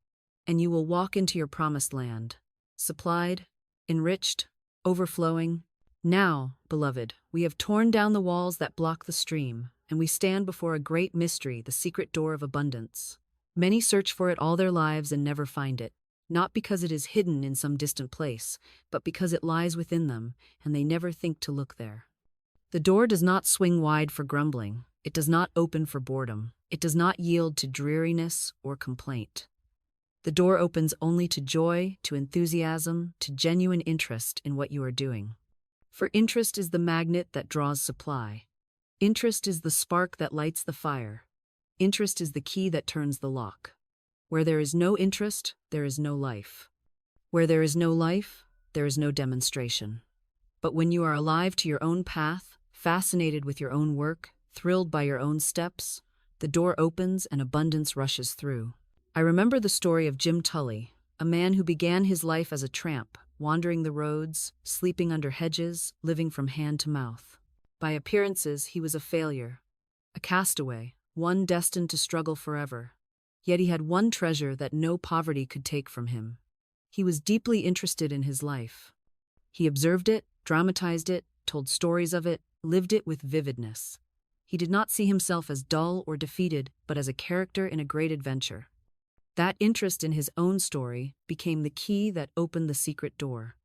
and you will walk into your promised land, supplied, enriched, overflowing. Now, beloved, we have torn down the walls that block the stream, and we stand before a great mystery, the secret door of abundance. Many search for it all their lives and never find it, not because it is hidden in some distant place, but because it lies within them, and they never think to look there. The door does not swing wide for grumbling. It does not open for boredom. It does not yield to dreariness or complaint. The door opens only to joy, to enthusiasm, to genuine interest in what you are doing. For interest is the magnet that draws supply. Interest is the spark that lights the fire. Interest is the key that turns the lock. Where there is no interest, there is no life. Where there is no life, there is no demonstration. But when you are alive to your own path, fascinated with your own work, thrilled by your own steps, the door opens and abundance rushes through. I remember the story of Jim Tully, a man who began his life as a tramp, wandering the roads, sleeping under hedges, living from hand to mouth. By appearances, he was a failure, a castaway, one destined to struggle forever. Yet he had one treasure that no poverty could take from him. He was deeply interested in his life. He observed it, dramatized it, told stories of it, lived it with vividness. He did not see himself as dull or defeated, but as a character in a great adventure. That interest in his own story became the key that opened the secret door.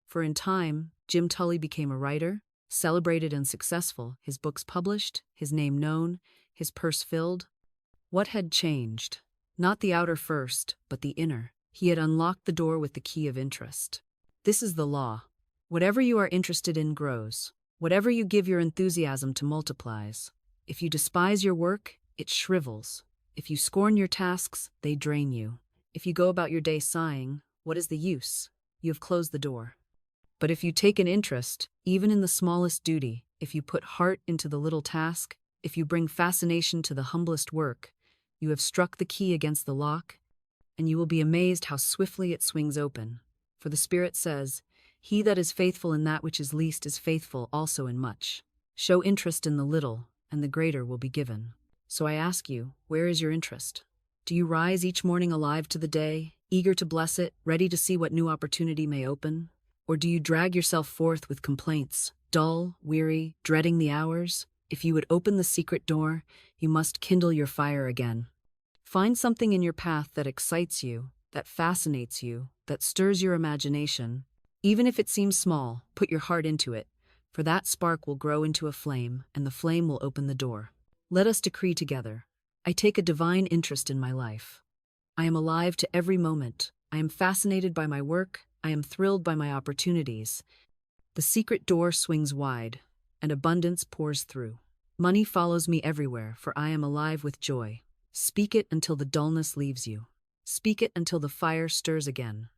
For in time, Jim Tully became a writer, celebrated and successful, his books published, his name known, his purse filled. What had changed? Not the outer first, but the inner. He had unlocked the door with the key of interest. This is the law. Whatever you are interested in grows. Whatever you give your enthusiasm to multiplies. If you despise your work, it shrivels. If you scorn your tasks, they drain you. If you go about your day sighing, what is the use? You have closed the door. But if you take an interest, even in the smallest duty, if you put heart into the little task, if you bring fascination to the humblest work, you have struck the key against the lock, and you will be amazed how swiftly it swings open. For the Spirit says, "He that is faithful in that which is least is faithful also in much." Show interest in the little, and the greater will be given. So I ask you, where is your interest? Do you rise each morning alive to the day, eager to bless it, ready to see what new opportunity may open? Or do you drag yourself forth with complaints, dull, weary, dreading the hours? If you would open the secret door, you must kindle your fire again. Find something in your path that excites you, that fascinates you, that stirs your imagination. Even if it seems small, put your heart into it, for that spark will grow into a flame, and the flame will open the door. Let us decree together. I take a divine interest in my life. I am alive to every moment. I am fascinated by my work. I am thrilled by my opportunities. The secret door swings wide, and abundance pours through. Money follows me everywhere, for I am alive with joy. Speak it until the dullness leaves you. Speak it until the fire stirs again.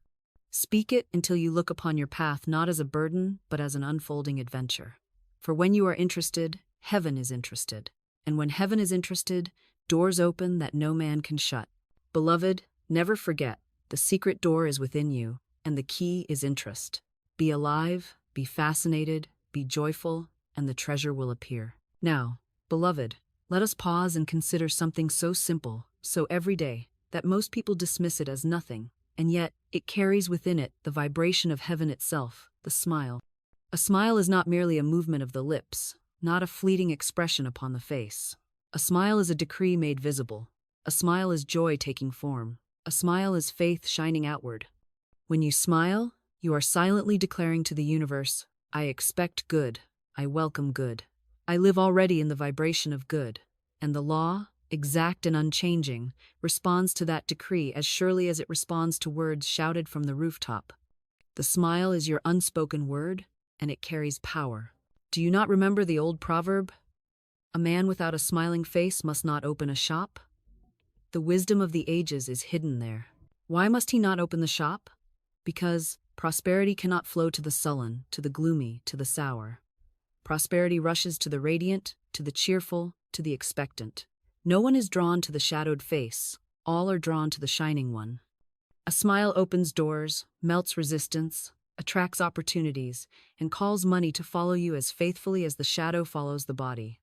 Speak it until you look upon your path not as a burden, but as an unfolding adventure. For when you are interested, heaven is interested. And when heaven is interested, doors open that no man can shut. Beloved, never forget, the secret door is within you, and the key is interest. Be alive, be fascinated, be joyful, and the treasure will appear. Now, beloved, let us pause and consider something so simple, so everyday, that most people dismiss it as nothing, and yet it carries within it the vibration of heaven itself, the smile. A smile is not merely a movement of the lips, not a fleeting expression upon the face. A smile is a decree made visible. A smile is joy taking form. A smile is faith shining outward. When you smile, you are silently declaring to the universe, I expect good, I welcome good. I live already in the vibration of good, and the law, exact and unchanging, responds to that decree as surely as it responds to words shouted from the rooftop. The smile is your unspoken word, and it carries power. Do you not remember the old proverb? A man without a smiling face must not open a shop? The wisdom of the ages is hidden there. Why must he not open the shop? Because prosperity cannot flow to the sullen, to the gloomy, to the sour. Prosperity rushes to the radiant, to the cheerful, to the expectant. No one is drawn to the shadowed face. All are drawn to the shining one. A smile opens doors, melts resistance, attracts opportunities, and calls money to follow you as faithfully as the shadow follows the body.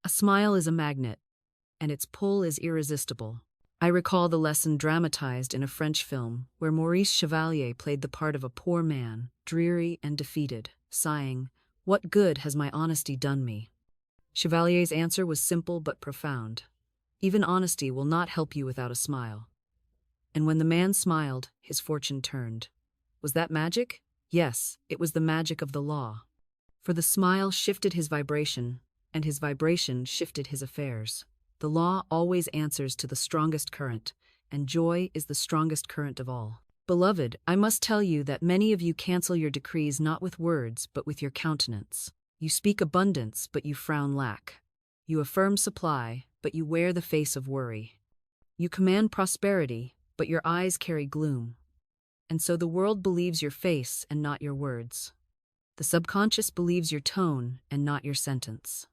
A smile is a magnet, and its pull is irresistible. I recall the lesson dramatized in a French film where Maurice Chevalier played the part of a poor man, dreary and defeated, sighing, "What good has my honesty done me?" Chevalier's answer was simple but profound. Even honesty will not help you without a smile. And when the man smiled, his fortune turned. Was that magic? Yes, it was the magic of the law. For the smile shifted his vibration, and his vibration shifted his affairs. The law always answers to the strongest current, and joy is the strongest current of all. Beloved, I must tell you that many of you cancel your decrees not with words, but with your countenance. You speak abundance, but you frown lack. You affirm supply, but you wear the face of worry. You command prosperity, but your eyes carry gloom. And so the world believes your face and not your words. The subconscious believes your tone and not your sentence.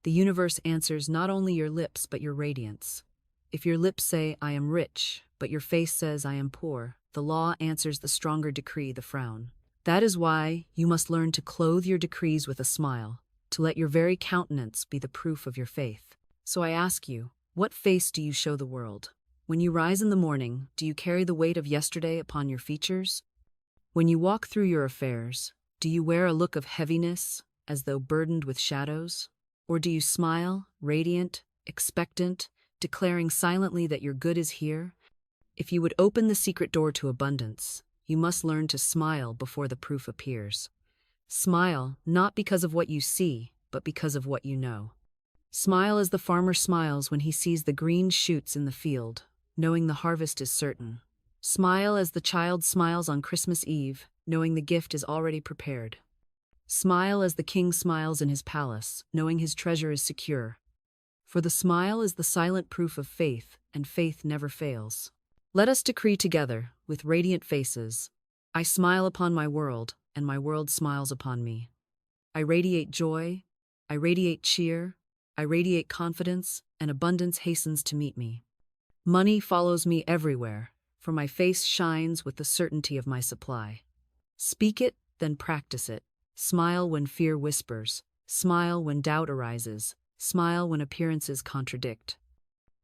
The universe answers not only your lips but your radiance. If your lips say, "I am rich," but your face says, "I am poor," the law answers the stronger decree, the frown. That is why you must learn to clothe your decrees with a smile, to let your very countenance be the proof of your faith. So I ask you, what face do you show the world? When you rise in the morning, do you carry the weight of yesterday upon your features? When you walk through your affairs, do you wear a look of heaviness, as though burdened with shadows? Or do you smile, radiant, expectant, declaring silently that your good is here? If you would open the secret door to abundance, you must learn to smile before the proof appears. Smile, not because of what you see, but because of what you know. Smile as the farmer smiles when he sees the green shoots in the field, knowing the harvest is certain. Smile as the child smiles on Christmas Eve, knowing the gift is already prepared. Smile as the king smiles in his palace, knowing his treasure is secure. For the smile is the silent proof of faith, and faith never fails. Let us decree together, with radiant faces, I smile upon my world, and my world smiles upon me. I radiate joy, I radiate cheer, I radiate confidence, and abundance hastens to meet me. Money follows me everywhere, for my face shines with the certainty of my supply. Speak it, then practice it. Smile when fear whispers. Smile when doubt arises. Smile when appearances contradict.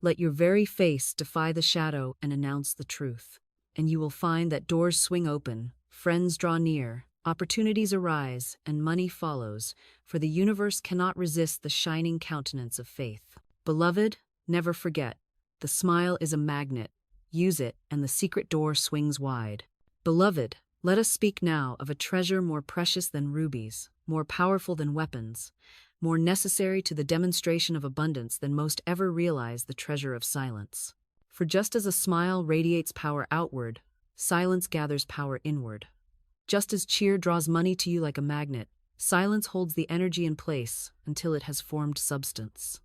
Let your very face defy the shadow and announce the truth. And you will find that doors swing open, friends draw near, opportunities arise, and money follows, for the universe cannot resist the shining countenance of faith. Beloved, never forget, the smile is a magnet. Use it, and the secret door swings wide. Beloved, let us speak now of a treasure more precious than rubies, more powerful than weapons, more necessary to the demonstration of abundance than most ever realize, the treasure of silence. For just as a smile radiates power outward, silence gathers power inward. Just as cheer draws money to you like a magnet, silence holds the energy in place until it has formed substance.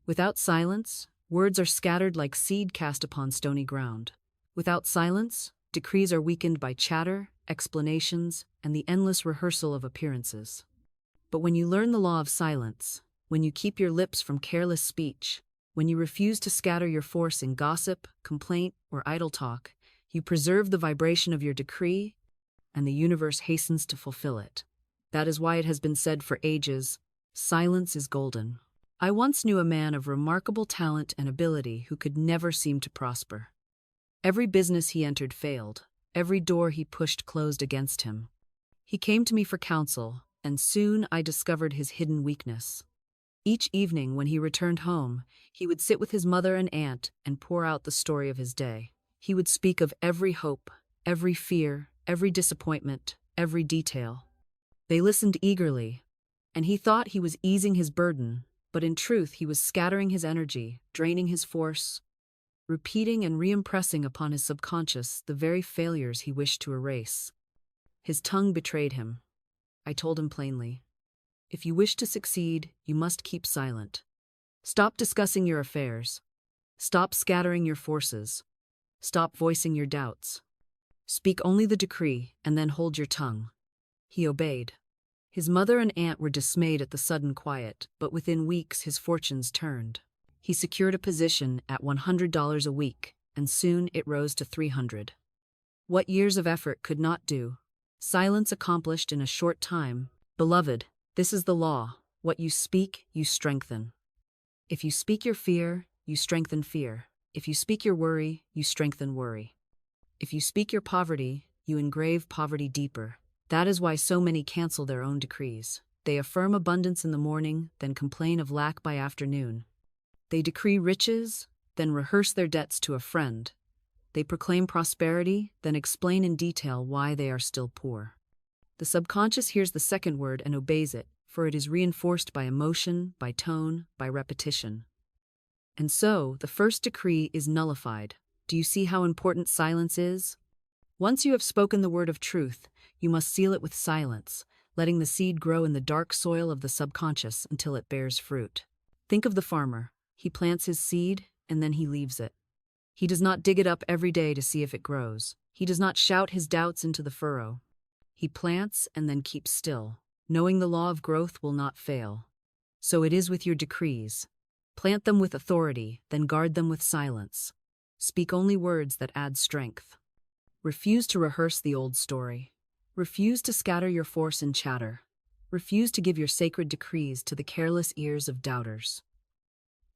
Without silence, words are scattered like seed cast upon stony ground. Without silence, decrees are weakened by chatter, explanations, and the endless rehearsal of appearances. But when you learn the law of silence, when you keep your lips from careless speech, when you refuse to scatter your force in gossip, complaint, or idle talk, you preserve the vibration of your decree, and the universe hastens to fulfill it. That is why it has been said for ages, silence is golden. I once knew a man of remarkable talent and ability who could never seem to prosper. Every business he entered failed. Every door he pushed closed against him. He came to me for counsel, and soon I discovered his hidden weakness. Each evening when he returned home, he would sit with his mother and aunt and pour out the story of his day. He would speak of every hope, every fear, every disappointment, every detail. They listened eagerly, and he thought he was easing his burden, but in truth he was scattering his energy, draining his force, repeating and re-impressing upon his subconscious the very failures he wished to erase. His tongue betrayed him. I told him plainly, If you wish to succeed, you must keep silent. Stop discussing your affairs. Stop scattering your forces. Stop voicing your doubts. Speak only the decree, and then hold your tongue. He obeyed. His mother and aunt were dismayed at the sudden quiet, but within weeks his fortunes turned. He secured a position at $100 a week, and soon it rose to $300. What years of effort could not do, silence accomplished in a short time. Beloved, this is the law. What you speak, you strengthen. If you speak your fear, you strengthen fear. If you speak your worry, you strengthen worry. If you speak your poverty, you engrave poverty deeper. That is why so many cancel their own decrees. They affirm abundance in the morning, then complain of lack by afternoon. They decree riches, then rehearse their debts to a friend. They proclaim prosperity, then explain in detail why they are still poor. The subconscious hears the second word and obeys it, for it is reinforced by emotion, by tone, by repetition. And so, the first decree is nullified. Do you see how important silence is? Once you have spoken the word of truth, you must seal it with silence, letting the seed grow in the dark soil of the subconscious until it bears fruit. Think of the farmer. He plants his seed, and then he leaves it. He does not dig it up every day to see if it grows. He does not shout his doubts into the furrow. He plants and then keeps still, knowing the law of growth will not fail. So it is with your decrees. Plant them with authority, then guard them with silence. Speak only words that add strength. Refuse to rehearse the old story. Refuse to scatter your force in chatter. Refuse to give your sacred decrees to the careless ears of doubters.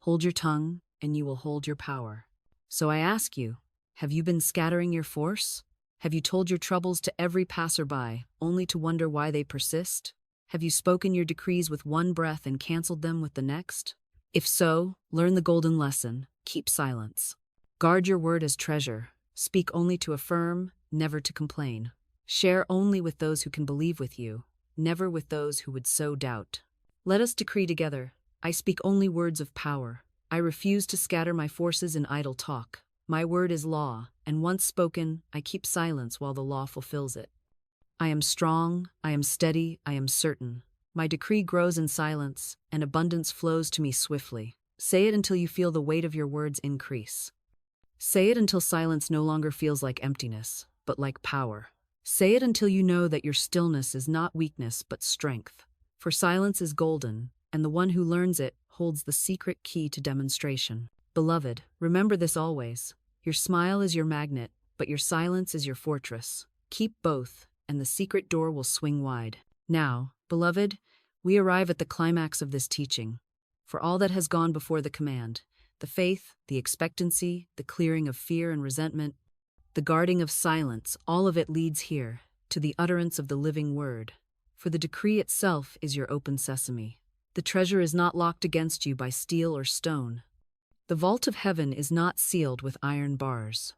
Hold your tongue, and you will hold your power. So I ask you, have you been scattering your force? Have you told your troubles to every passerby, only to wonder why they persist? Have you spoken your decrees with one breath and canceled them with the next? If so, learn the golden lesson. Keep silence. Guard your word as treasure. Speak only to affirm, never to complain. Share only with those who can believe with you, never with those who would sow doubt. Let us decree together. I speak only words of power. I refuse to scatter my forces in idle talk. My word is law, and once spoken, I keep silence while the law fulfills it. I am strong, I am steady, I am certain. My decree grows in silence, and abundance flows to me swiftly. Say it until you feel the weight of your words increase. Say it until silence no longer feels like emptiness, but like power. Say it until you know that your stillness is not weakness but strength. For silence is golden, and the one who learns it holds the secret key to demonstration. Beloved, remember this always. Your smile is your magnet, but your silence is your fortress. Keep both, and the secret door will swing wide. Now, beloved, we arrive at the climax of this teaching. For all that has gone before the command, the faith, the expectancy, the clearing of fear and resentment, the guarding of silence, all of it leads here, to the utterance of the living word. For the decree itself is your open sesame. The treasure is not locked against you by steel or stone. The vault of heaven is not sealed with iron bars.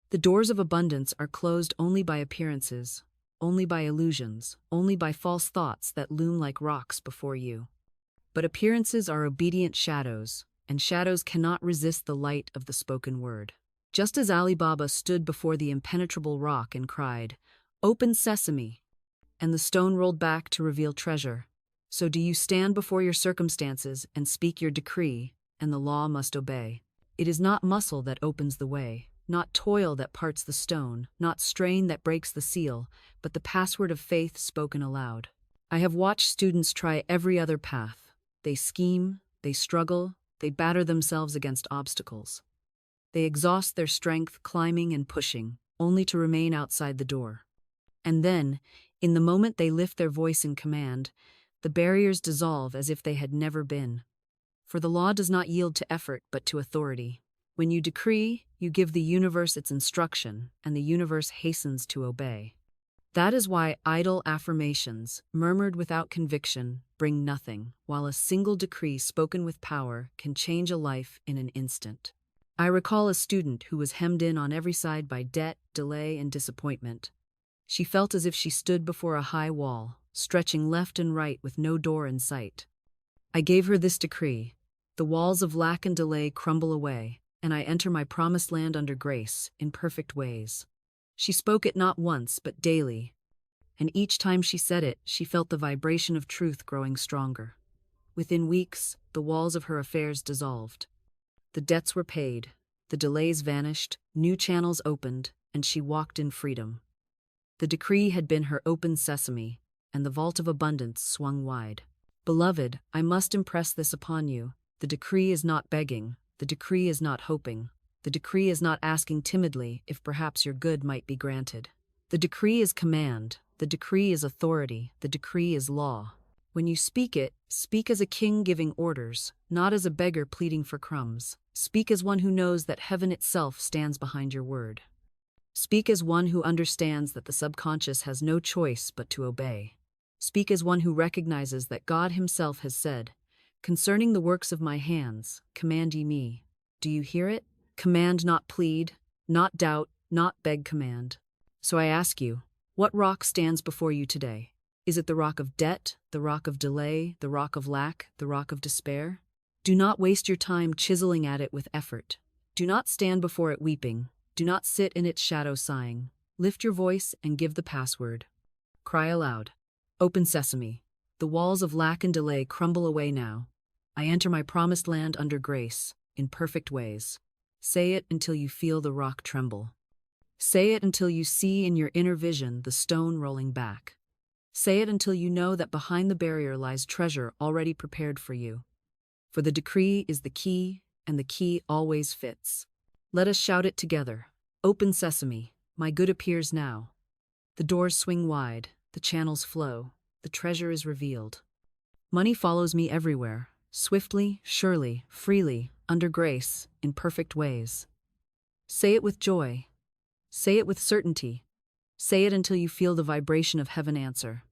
The doors of abundance are closed only by appearances, only by illusions, only by false thoughts that loom like rocks before you. But appearances are obedient shadows, and shadows cannot resist the light of the spoken word. Just as Ali Baba stood before the impenetrable rock and cried, "Open sesame," and the stone rolled back to reveal treasure, so do you stand before your circumstances and speak your decree, and the law must obey. It is not muscle that opens the way, not toil that parts the stone, not strain that breaks the seal, but the password of faith spoken aloud. I have watched students try every other path. They scheme, they struggle, they batter themselves against obstacles. They exhaust their strength climbing and pushing, only to remain outside the door. And then, in the moment they lift their voice in command, the barriers dissolve as if they had never been. For the law does not yield to effort but to authority. When you decree, you give the universe its instruction, and the universe hastens to obey. That is why idle affirmations, murmured without conviction, bring nothing, while a single decree spoken with power can change a life in an instant. I recall a student who was hemmed in on every side by debt, delay, and disappointment. She felt as if she stood before a high wall, stretching left and right with no door in sight. I gave her this decree: the walls of lack and delay crumble away, and I enter my promised land under grace, in perfect ways. She spoke it not once, but daily, and each time she said it, she felt the vibration of truth growing stronger. Within weeks, the walls of her affairs dissolved. The debts were paid, the delays vanished, new channels opened, and she walked in freedom. The decree had been her open sesame, and the vault of abundance swung wide. Beloved, I must impress this upon you. The decree is not begging, the decree is not hoping, the decree is not asking timidly if perhaps your good might be granted. The decree is command, the decree is authority, the decree is law. When you speak it, speak as a king giving orders, not as a beggar pleading for crumbs. Speak as one who knows that heaven itself stands behind your word. Speak as one who understands that the subconscious has no choice but to obey. Speak as one who recognizes that God himself has said, "Concerning the works of my hands, command ye me." Do you hear it? Command, not plead, not doubt, not beg, command. So I ask you, what rock stands before you today? Is it the rock of debt, the rock of delay, the rock of lack, the rock of despair? Do not waste your time chiseling at it with effort. Do not stand before it weeping. Do not sit in its shadow sighing. Lift your voice and give the password. Cry aloud. Open sesame. The walls of lack and delay crumble away now. I enter my promised land under grace, in perfect ways. Say it until you feel the rock tremble. Say it until you see in your inner vision the stone rolling back. Say it until you know that behind the barrier lies treasure already prepared for you. For the decree is the key, and the key always fits. Let us shout it together. Open sesame, my good appears now. The doors swing wide, the channels flow, the treasure is revealed. Money follows me everywhere, swiftly, surely, freely, under grace, in perfect ways. Say it with joy. Say it with certainty. Say it until you feel the vibration of heaven answer.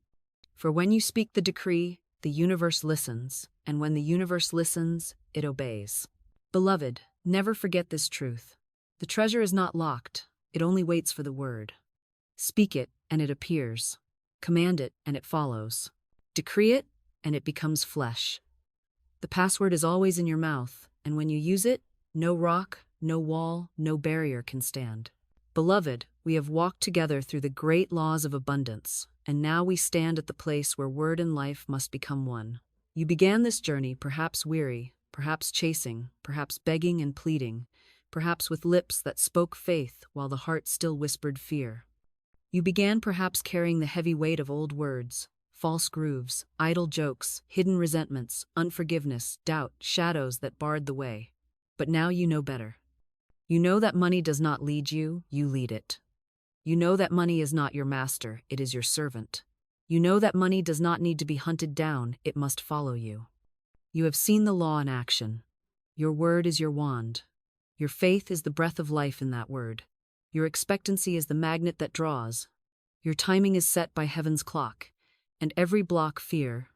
For when you speak the decree, the universe listens, and when the universe listens, it obeys. Beloved, never forget this truth. The treasure is not locked, it only waits for the word. Speak it, and it appears. Command it, and it follows. Decree it, and it becomes flesh. The password is always in your mouth, and when you use it, no rock, no wall, no barrier can stand. Beloved, we have walked together through the great laws of abundance, and now we stand at the place where word and life must become one. You began this journey perhaps weary, perhaps chasing, perhaps begging and pleading, perhaps with lips that spoke faith while the heart still whispered fear. You began perhaps carrying the heavy weight of old words, false grooves, idle jokes, hidden resentments, unforgiveness, doubt, shadows that barred the way. But now you know better. You know that money does not lead you, you lead it. You know that money is not your master, it is your servant. You know that money does not need to be hunted down, it must follow you. You have seen the law in action. Your word is your wand. Your faith is the breath of life in that word. Your expectancy is the magnet that draws. Your timing is set by heaven's clock, and every block, fear,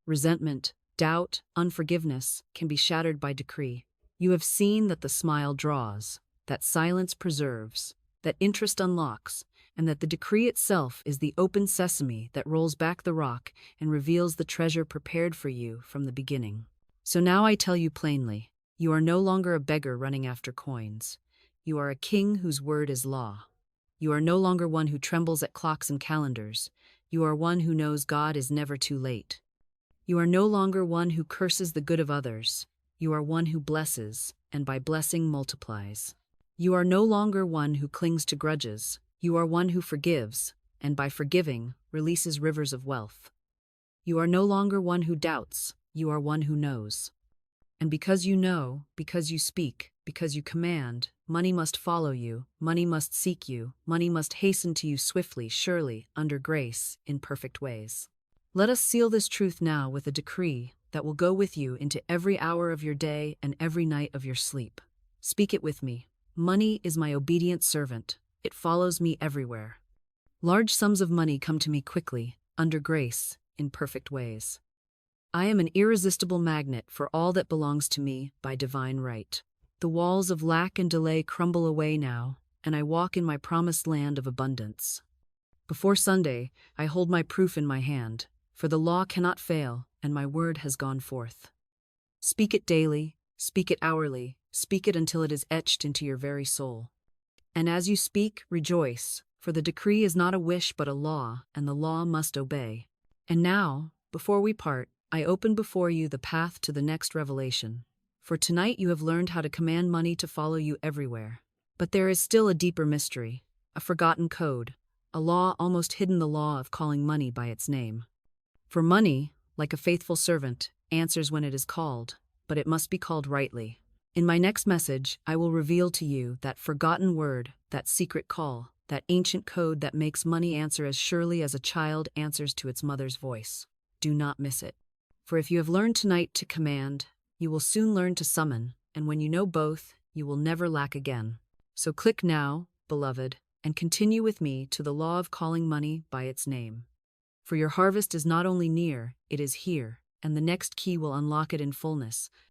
resentment, doubt, unforgiveness, can be shattered by decree. You have seen that the smile draws, that silence preserves, that interest unlocks, and that the decree itself is the open sesame that rolls back the rock and reveals the treasure prepared for you from the beginning. So now I tell you plainly, you are no longer a beggar running after coins. You are a king whose word is law. You are no longer one who trembles at clocks and calendars. You are one who knows God is never too late. You are no longer one who curses the good of others. You are one who blesses, and by blessing multiplies. You are no longer one who clings to grudges. You are one who forgives, and by forgiving, releases rivers of wealth. You are no longer one who doubts. You are one who knows. And because you know, because you speak, because you command, money must follow you, money must seek you, money must hasten to you swiftly, surely, under grace, in perfect ways. Let us seal this truth now with a decree that will go with you into every hour of your day and every night of your sleep. Speak it with me. Money is my obedient servant. It follows me everywhere. Large sums of money come to me quickly, under grace, in perfect ways. I am an irresistible magnet for all that belongs to me by divine right. The walls of lack and delay crumble away now, and I walk in my promised land of abundance. Before Sunday, I hold my proof in my hand, for the law cannot fail, and my word has gone forth. Speak it daily, speak it hourly, speak it until it is etched into your very soul. And as you speak, rejoice, For the decree is not a wish but a law, and the law must obey. And now, before we part, I open before you the path to the next revelation. For tonight you have learned how to command money to follow you everywhere. But there is still a deeper mystery, a forgotten code, a law almost hidden, the law of calling money by its name. For money, like a faithful servant, answers when it is called, but it must be called rightly. In my next message, I will reveal to you that forgotten word, that secret call, that ancient code that makes money answer as surely as a child answers to its mother's voice. Do not miss it. For if you have learned tonight to command, you will soon learn to summon, and when you know both, you will never lack again. So click now, beloved, and continue with me to the law of calling money by its name. For your harvest is not only near, it is here, and the next key will unlock it in fullness.